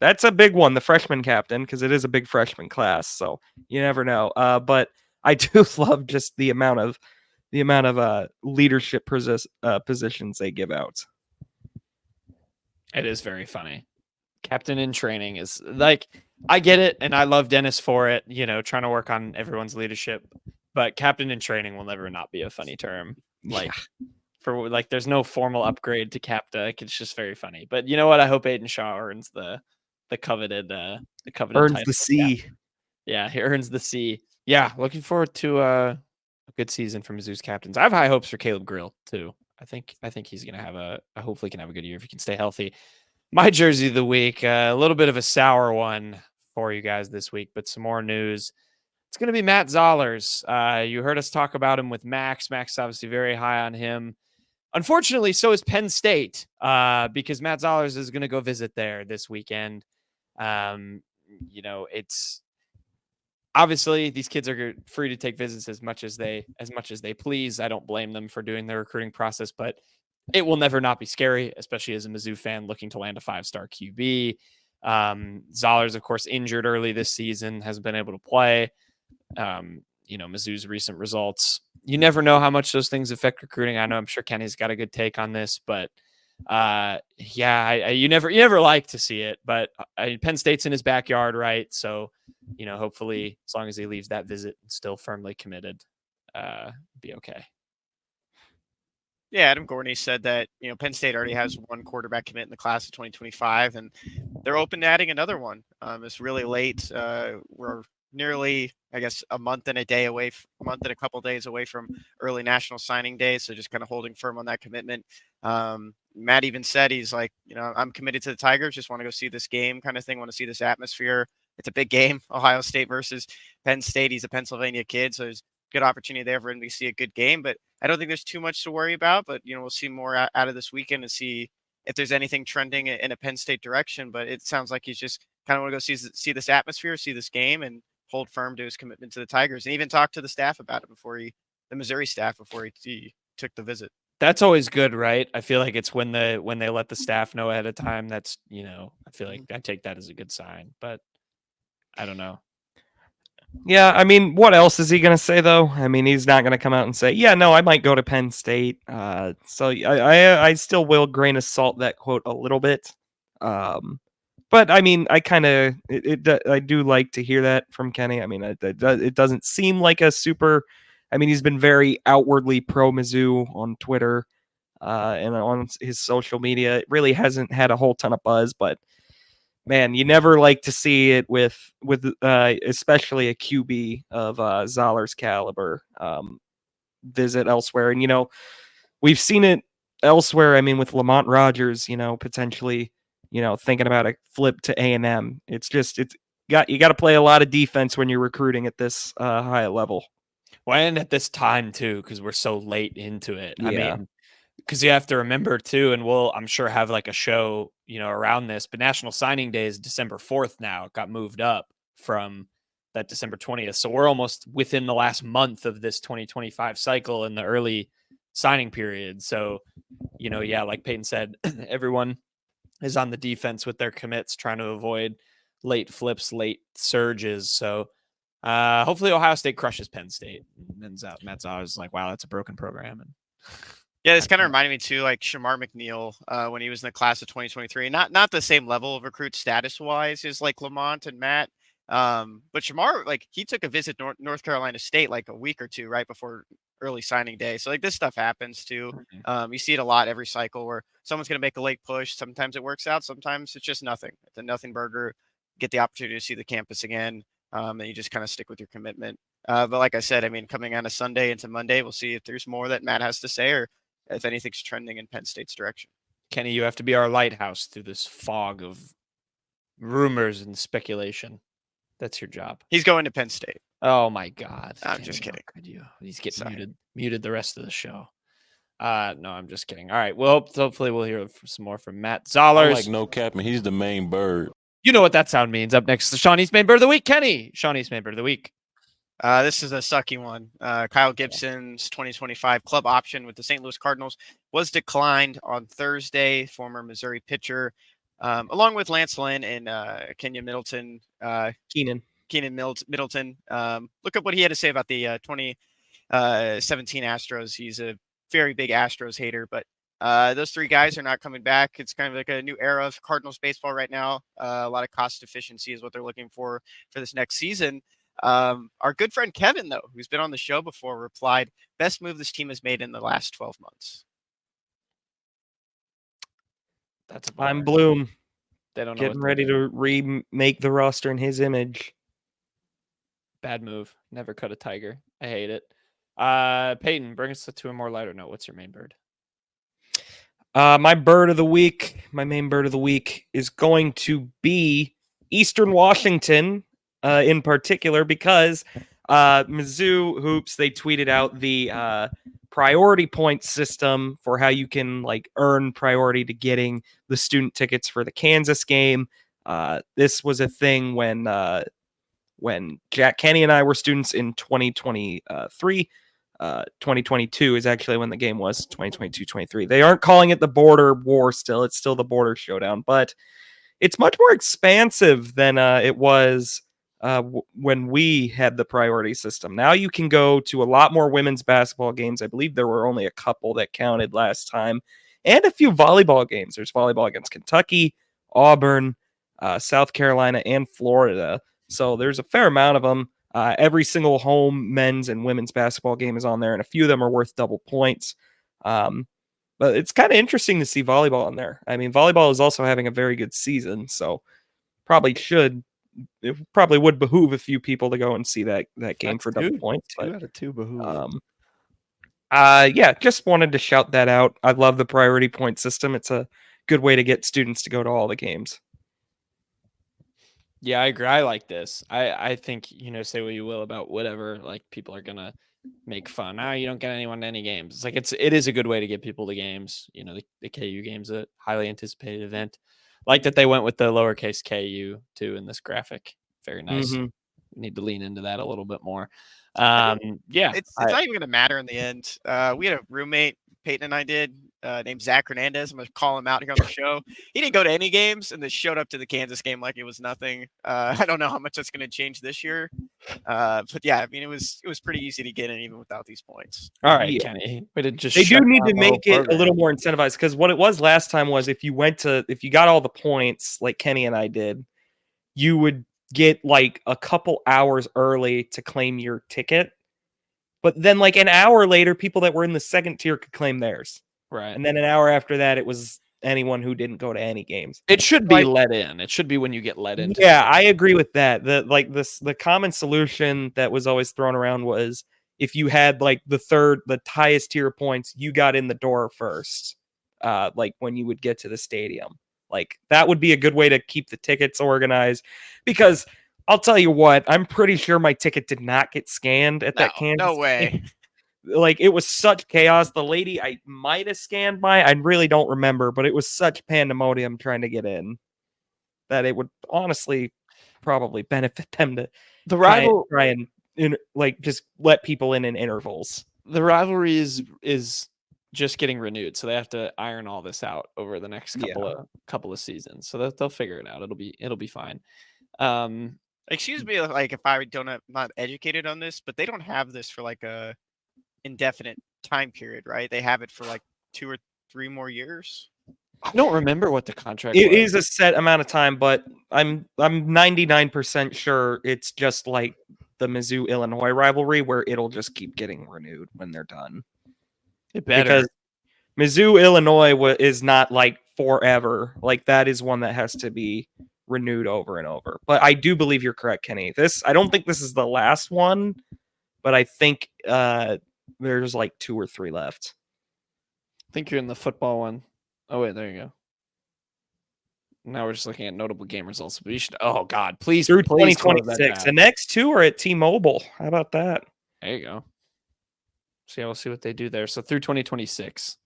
that's a big one, the freshman captain, because it is a big freshman class. So you never know. But I do love just the amount of leadership positions they give out. It is very funny. Captain in training is like, I get it, and I love Dennis for it, trying to work on everyone's leadership. But captain in training will never not be a funny term. Like, for like, there's no formal upgrade to captain. It's just very funny. But you know what? I hope Aiden Shaw earns the coveted earns the C. Yeah, he earns the C. Yeah, looking forward to a good season from Mizzou's captains. I have high hopes for Caleb Grill too. I think he's gonna have hopefully can have a good year if he can stay healthy. My jersey of the week, a little bit of a sour one for you guys this week, but some more news. It's going to be Matt Zollers. You heard us talk about him with Max. Max is obviously very high on him. Unfortunately, so is Penn State, because Matt Zollers is going to go visit there this weekend. It's obviously these kids are free to take visits as much as they please. I don't blame them for doing their recruiting process, but it will never not be scary, especially as a Mizzou fan looking to land a 5-star QB. Zollers, of course, injured early this season, hasn't been able to play. Mizzou's recent results, you never know how much those things affect recruiting. I know, I'm sure Kenny's got a good take on this, but you never like to see it, but Penn State's in his backyard, right? So, hopefully as long as he leaves that visit still firmly committed, be okay. Yeah, Adam Gorney said that, Penn State already has one quarterback commit in the class of 2025, and they're open to adding another one. It's really late. We're nearly, I guess, a month and a couple days away from early National Signing Day, so just kind of holding firm on that commitment. Matt even said he's like, I'm committed to the Tigers, just want to go see this game kind of thing, want to see this atmosphere. It's a big game, Ohio State versus Penn State. He's a Pennsylvania kid, so there's good opportunity there for him to see a good game, but I don't think there's too much to worry about. But we'll see more out of this weekend and see if there's anything trending in a Penn State direction. But it sounds like he's just kind of want to go see this atmosphere, see this game, and hold firm to his commitment to the Tigers, and even talk to the staff about it the Missouri staff before he took the visit. That's always good, right? I feel like it's when they let the staff know ahead of time. That's I feel like I take that as a good sign, but I don't know. Yeah, I mean, what else is he going to say, though? I mean, he's not going to come out and say, yeah, no, I might go to Penn State. So I still will grain of salt that quote a little bit. But, I mean, I do like to hear that from Kenny. I mean, it doesn't seem like a super... I mean, he's been very outwardly pro-Mizzou on Twitter and on his social media. It really hasn't had a whole ton of buzz, but... Man, you never like to see it with especially a QB of Zoller's caliber visit elsewhere. And, we've seen it elsewhere. I mean, with Lamont Rogers, potentially, thinking about a flip to A&M. You got to play a lot of defense when you're recruiting at this high level. Well, and at this time, too, because we're so late into it. Yeah. I mean, because you have to remember, too, and we'll, I'm sure, have like a show, around this, but National Signing Day is December 4th now. It got moved up from that December 20th. So we're almost within the last month of this 2025 cycle in the early signing period. So, yeah, like Payton said, everyone is on the defense with their commits, trying to avoid late flips, late surges. So hopefully Ohio State crushes Penn State. And then Matt Zah is like, wow, that's a broken program. And yeah, this kind of reminded me too, like Shamar McNeil when he was in the class of 2023. Not the same level of recruit status wise as like Lamont and Matt, but Shamar, like, he took a visit North Carolina State like a week or two right before early signing day. So like this stuff happens too. You see it a lot every cycle where someone's going to make a late push. Sometimes it works out. Sometimes it's just nothing. It's a nothing burger. Get the opportunity to see the campus again, and you just kind of stick with your commitment. But like I said, I mean, coming on a Sunday into Monday, we'll see if there's more that Matt has to say or if anything's trending in Penn State's direction. Kenny, you have to be our lighthouse through this fog of rumors and speculation. That's your job. He's going to Penn State. Oh my God! I'm Kenny, just kidding. He's getting muted the rest of the show. No, I'm just kidding. All right. Well, hopefully we'll hear some more from Matt Zollers. I like no cap, and he's the main bird. You know what that sound means. Up next, the Shawnee's main bird of the week. Kenny, Shawnee's main bird of the week. This is a sucky one. Kyle Gibson's 2025 club option with the St. Louis Cardinals was declined on Thursday. Former Missouri pitcher, along with Lance Lynn and Keenan Middleton. Middleton. Look up what he had to say about the 2017 Astros. He's a very big Astros hater, but those three guys are not coming back. It's kind of like a new era of Cardinals baseball right now. A lot of cost efficiency is what they're looking for this next season. Our good friend Kevin, though, who's been on the show before, replied, best move this team has made in the last 12 months. That's I'm Bloom. They don't know getting ready to remake the roster in his image. Bad move. Never cut a tiger. I hate it. Payton, bring us to a more lighter note. What's your main bird? My main bird of the week is going to be Eastern Washington. In particular, because Mizzou Hoops, they tweeted out the priority point system for how you can earn priority to getting the student tickets for the Kansas game. This was a thing when Jack Kenny and I were students in 2023. 2022 is actually when the game was, 2022-23. They aren't calling it the border war still. It's still the border showdown, but it's much more expansive than it was when we had the priority system. Now you can go to a lot more women's basketball games. I believe there were only a couple that counted last time, and a few volleyball games. There's volleyball against Kentucky, Auburn, South Carolina, and Florida. So there's a fair amount of them. Every single home men's and women's basketball game is on there, and a few of them are worth double points. But it's kind of interesting to see volleyball in there. I mean, volleyball is also having a very good season, so it probably would behoove a few people to go and see that game for double points. Two out of two behoove. Yeah, just wanted to shout that out. I love the priority point system. It's a good way to get students to go to all the games. Yeah, I agree. I like this. I think, say what you will about whatever, like people are gonna make fun. You don't get anyone to any games. It's like it is a good way to get people to games. The KU game's a highly anticipated event. Like that they went with the lowercase KU too in this graphic. Very nice. Mm-hmm. We need to lean into that a little bit more. It's not even gonna matter in the end. We had a roommate, Payton and I did, named Zach Hernandez. I'm gonna call him out here on the show. He didn't go to any games and then showed up to the Kansas game like it was nothing. I don't know how much that's gonna change this year. But yeah, I mean it was pretty easy to get in even without these points. All right, Kenny. They do need to make it a little more incentivized, because what it was last time was if you got all the points like Kenny and I did, you would get like a couple hours early to claim your ticket. But then like an hour later, people that were in the second tier could claim theirs. Right. And then an hour after that, it was anyone who didn't go to any games. It should be let in. It should be when you get let in. Yeah, I agree with that. The common solution that was always thrown around was if you had like the highest tier points, you got in the door first. Like when you would get to the stadium. Like that would be a good way to keep the tickets organized, because I'll tell you what, I'm pretty sure my ticket did not get scanned at that Kansas. No way. Like it was such chaos. The lady I might have scanned I really don't remember, but it was such pandemonium trying to get in that it would honestly probably benefit them to try and just let people in intervals. The rivalry is just getting renewed, so they have to iron all this out over the next couple of seasons. So they'll figure it out. It'll be fine. Excuse me, like if I'm not educated on this, but they don't have this for like a indefinite time period, right? They have it for like 2 or 3 more years. I don't remember what the contract It was. is a set amount of time, but I'm 99% sure it's just like the Mizzou Illinois rivalry where it'll just keep getting renewed when they're done. It better. Because Mizzou Illinois is not like forever. Like that is one that has to be renewed over and over. But I do believe you're correct, Kenny. I don't think this is the last one, but I think there's like 2 or 3 left. I think you're in the football one. Oh wait, there you go. Now we're just looking at notable game results. But you should. Oh God, please through please 2026. The next 2 are at T-Mobile. How about that? There you go. So yeah, we'll see what they do there. So through 2026.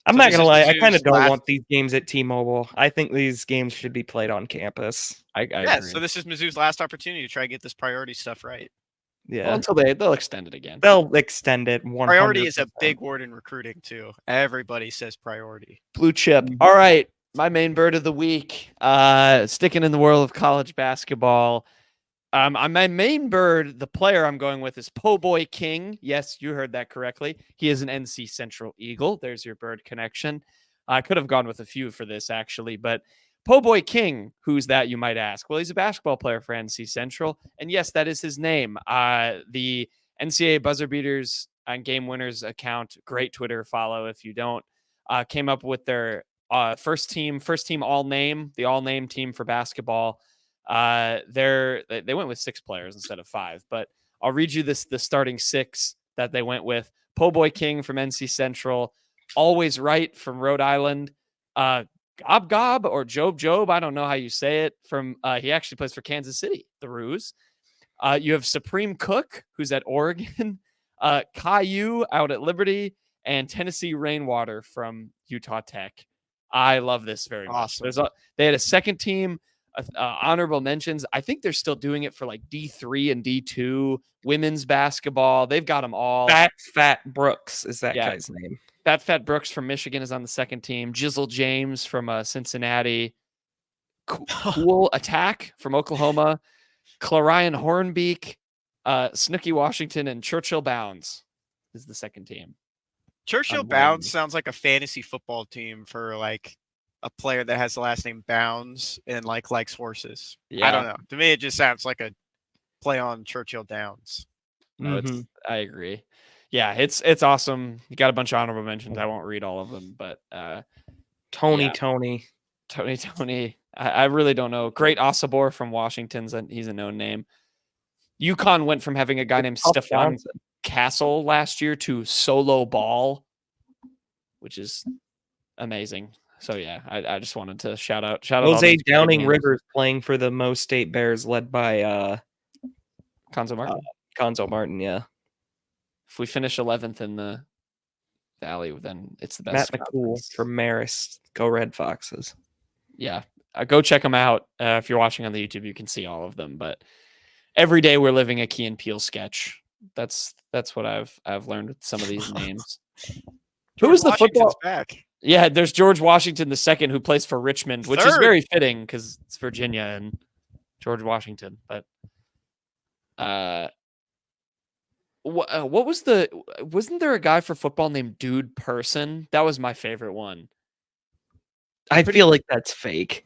I'm not going to lie. I kind of don't want these games at T-Mobile. I think these games should be played on campus. I agree. So this is Mizzou's last opportunity to try to get this priority stuff right. Yeah. Well, until they'll extend it again. They'll extend it. 100%. Priority is a big word in recruiting too. Everybody says priority. Blue chip. Mm-hmm. All right. My main bird of the week. Sticking in the world of college basketball. My main bird, the player I'm going with is Po Boy King. Yes, you heard that correctly. He is an NC Central Eagle. There's your bird connection. I could have gone with a few for this, actually, but Po Boy King, who's that, you might ask? Well, he's a basketball player for NC Central, and yes, that is his name. The NCAA Buzzer Beaters on Game Winners account, great Twitter follow if you don't, came up with their first team all-name, the all-name team for basketball. They went with 6 players instead of 5, but I'll read you the starting 6 that they went with. Po Boy King from NC Central, Always Right from Rhode Island, Gob Gob or Job, I don't know how you say it, from he actually plays for Kansas City, the Roos. You have Supreme Cook, who's at Oregon, Caillou out at Liberty, and Tennessee Rainwater from Utah Tech. I love this very much. They had a second team, honorable mentions. I think they're still doing it for like D3 and D2 women's basketball. They've got them all. Fat Brooks is that guy's name. Fat Brooks from Michigan is on the second team. Jizzle James from Cincinnati. Cool Attack from Oklahoma. Clarion Hornbeak, Snooky Washington, and Churchill Bounds is the second team. Churchill Bounds sounds like a fantasy football team for like a player that has the last name Bounds and like likes horses. Yeah. I don't know. To me, it just sounds like a play on Churchill Downs. No, I agree. Yeah, it's awesome. You got a bunch of honorable mentions. I won't read all of them, but Tony. Tony. I really don't know. Great Osabor from Washington. He's a known name. UConn went from having a guy named Stefan Castle last year to Solo Ball, which is amazing. So yeah, I just wanted to shout out. Jose Downing Rivers playing for the Mo State Bears, led by Conzo Martin. Conzo Martin, yeah. If we finish 11th in the Valley, then it's the best. Matt McCool from Marist. Go Red Foxes. Yeah, go check them out. If you're watching on the YouTube, you can see all of them. But every day we're living a Key and Peele sketch. That's what I've learned with some of these names. Who was the football back? Yeah, there's George Washington II, who plays for Richmond, which is very fitting because it's Virginia and George Washington. But what was wasn't there a guy for football named Dude Person? That was my favorite one. I feel like that's fake.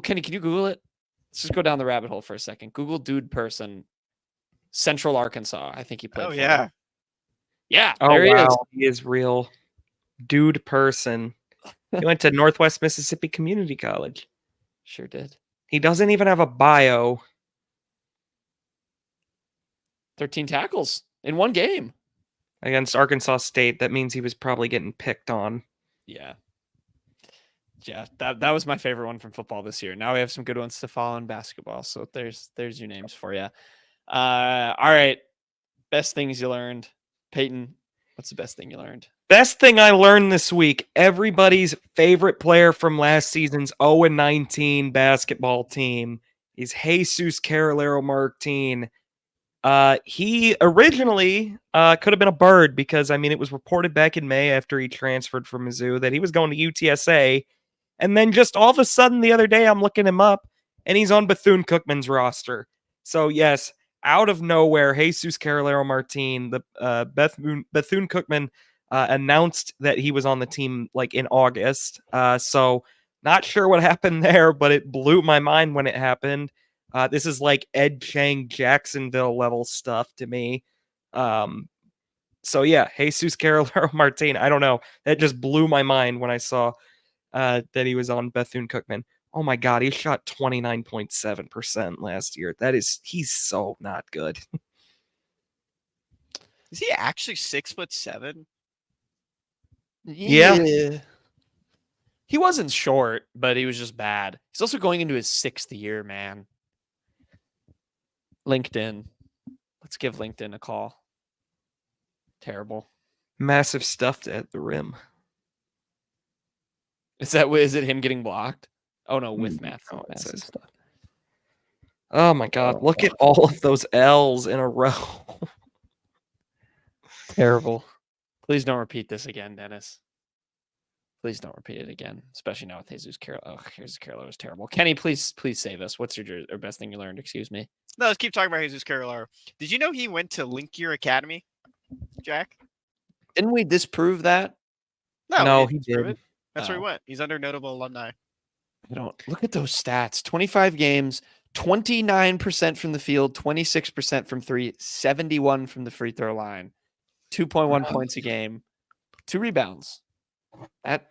Kenny, can you Google it? Let's just go down the rabbit hole for a second. Google Dude Person, Central Arkansas. I think he played. Oh, for yeah. him. Yeah. Oh, there he wow. is. He is real. Dude Person. He went to Northwest Mississippi Community College. Sure did. He doesn't even have a bio. 13 tackles in one game Against Arkansas State. That means he was probably getting picked on. Yeah. Yeah, that was my favorite one from football this year. Now we have some good ones to follow in basketball. So there's your names for you. All right. Best things you learned. Payton, what's the best thing you learned? Best thing I learned this week, everybody's favorite player from last season's 0-19 basketball team is Jesus Carralero Martin. He originally could have been a Bird because, I mean, it was reported back in May after he transferred from Mizzou that he was going to UTSA. And then just all of a sudden the other day I'm looking him up and he's on Bethune-Cookman's roster. So yes, out of nowhere, Jesus Carralero Martin, the Bethune-Cookman announced that he was on the team like in August. So not sure what happened there, but it blew my mind when it happened. This is like Ed Chang Jacksonville level stuff to me. So yeah, Jesus Carralero Martin. I don't know. That just blew my mind when I saw that he was on Bethune-Cookman. Oh my God, he shot 29.7% last year. He's so not good. Is he actually 6'7"? Yeah. He wasn't short, but he was just bad. He's also going into his 6th year, man. LinkedIn. Let's give LinkedIn a call. Terrible. Massive stuff at the rim. Is it him getting blocked? Oh no, with massive stuff. Oh my God, look at all of those L's in a row. Terrible. Please don't repeat this again, Dennis. Please don't repeat it again, especially now with Jesus Carralero. Oh, Jesus Carralero was terrible. Kenny, please save us. What's your best thing you learned? Excuse me. No, let's keep talking about Jesus Carralero. Did you know he went to Link Year Academy, Jack? Didn't we disprove that? No, he did. It. That's where he went. He's under notable alumni. I don't look at those stats. 25 games, 29% from the field, 26% from three, 71 from the free throw line, 2.1 points a game, 2 rebounds. God,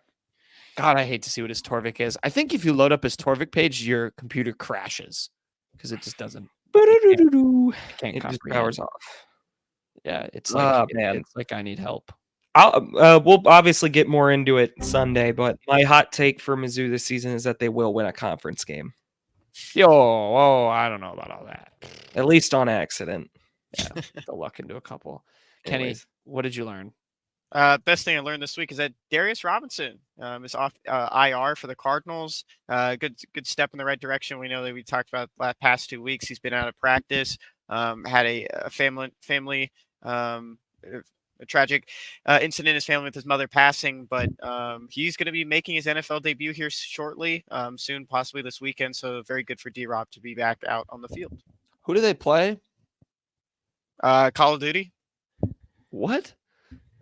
I hate to see what his Torvik is. I think if you load up his Torvik page, your computer crashes because it just doesn't. It can't just powers off. Yeah, it's like it's like I need help. We'll obviously get more into it Sunday, but my hot take for Mizzou this season is that they will win a conference game. I don't know about all that. At least on accident. Yeah, they'll luck into a couple. Anyways. Kenny, what did you learn? Best thing I learned this week is that Darius Robinson is off IR for the Cardinals. Good step in the right direction. We know that we talked about the past 2 weeks. He's been out of practice. Had a family a tragic incident in his family with his mother passing, but he's going to be making his NFL debut here shortly, soon, possibly this weekend. So very good for D-Rob to be back out on the field. Who do they play? Call of Duty. What?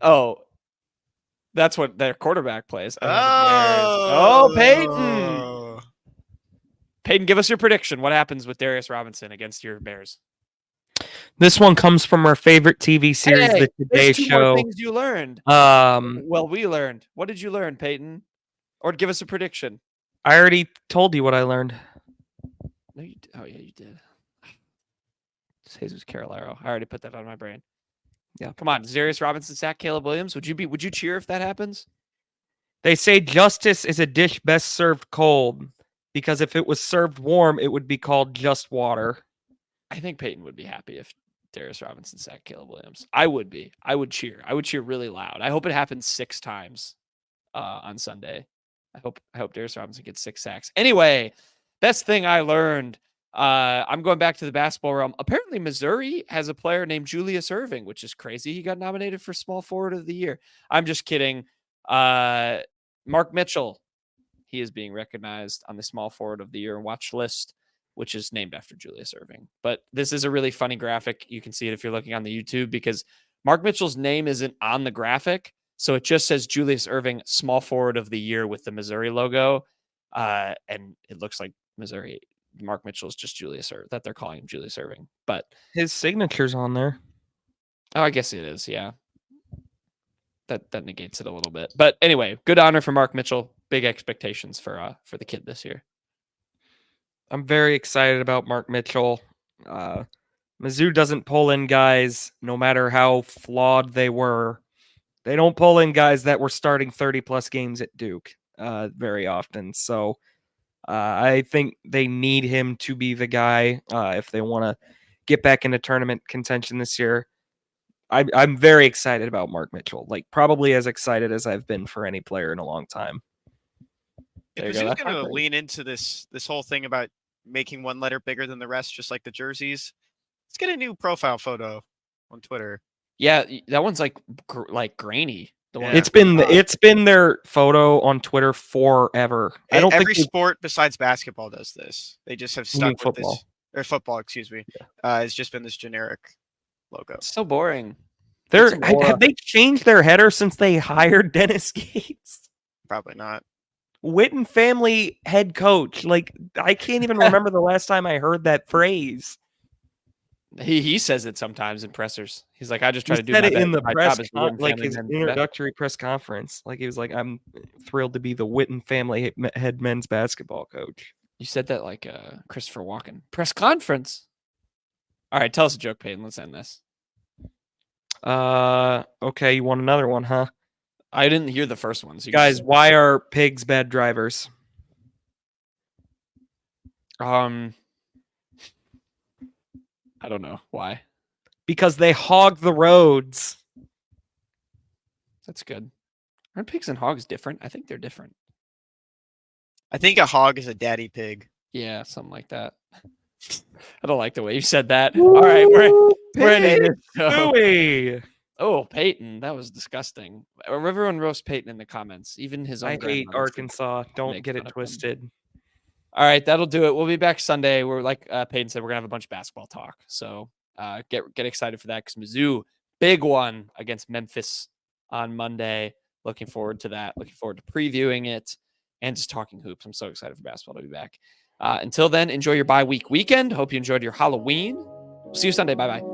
Oh, that's what their quarterback plays. Payton. Payton, give us your prediction. What happens with Darius Robinson against your Bears? This one comes from our favorite TV series, Hey, The Today there's two more Show. things you learned. Well, we learned. What did you learn, Payton? Or give us a prediction. I already told you what I learned. No, oh yeah, you did. Jesus Carralero. I already put that on my brain. Yeah. Come on, Darius Robinson sack Caleb Williams. Would you cheer if that happens? They say justice is a dish best served cold, because if it was served warm, it would be called just water. I think Payton would be happy if Darius Robinson sacked Caleb Williams. I would be. I would cheer. I would cheer really loud. I hope it happens 6 times on Sunday. I hope Darius Robinson gets 6 sacks. Anyway, best thing I learned. I'm going back to the basketball realm. Apparently, Missouri has a player named Julius Erving, which is crazy. He got nominated for Small Forward of the Year. I'm just kidding. Mark Mitchell, he is being recognized on the Small Forward of the Year watch list, which is named after Julius Erving. But this is a really funny graphic. You can see it if you're looking on the YouTube, because Mark Mitchell's name isn't on the graphic. So it just says Julius Erving, Small Forward of the Year with the Missouri logo. And it looks like Missouri. Mark Mitchell is just Julius Erving, that they're calling him Julius Erving. But his signature's on there. Oh, I guess it is. Yeah. That negates it a little bit. But anyway, good honor for Mark Mitchell. Big expectations for the kid this year. I'm very excited about Mark Mitchell. Mizzou doesn't pull in guys, no matter how flawed they were. They don't pull in guys that were starting 30-plus games at Duke very often. So I think they need him to be the guy if they want to get back into tournament contention this year. I'm very excited about Mark Mitchell, like probably as excited as I've been for any player in a long time. If Mizzou's going to lean into this whole thing about making one letter bigger than the rest, just like the jerseys, let's get a new profile photo on Twitter. Yeah, that one's like grainy. The one It's been their photo on Twitter forever. I don't every think sport besides basketball does this. They just have stuck with football. this. Or football, excuse me. Yeah. It's just been this generic logo. It's so boring. Have they changed their header since they hired Dennis Gates? Probably not. Witten family head coach. Like, I can't even remember the last time I heard that phrase. He says it sometimes in pressers. He's like, I just try to do said my it in best. the My press job is the Witten like family his men's introductory press conference. Like, he was like, I'm thrilled to be the Witten family head men's basketball coach. You said that like Christopher Walken. Press conference. All right, tell us a joke, Payton. Let's end this. Okay, you want another one, huh? I didn't hear the first one. So guys, why are pigs bad drivers? I don't know why. Because they hog the roads. That's good. Aren't pigs and hogs different? I think they're different. I think a hog is a daddy pig. Yeah, something like that. I don't like the way you said that. All right, we're ending this. Oh, Payton, that was disgusting. Everyone roast Payton in the comments, even his own. I hate Arkansas. Don't get it twisted. All right, that'll do it. We'll be back Sunday. We're like Payton said, we're gonna have a bunch of basketball talk. So get excited for that, because Mizzou, big one against Memphis on Monday. Looking forward to that. Looking forward to previewing it and just talking hoops. I'm so excited for basketball to be back. Until then, enjoy your bye week weekend. Hope you enjoyed your Halloween. See you Sunday. Bye-bye.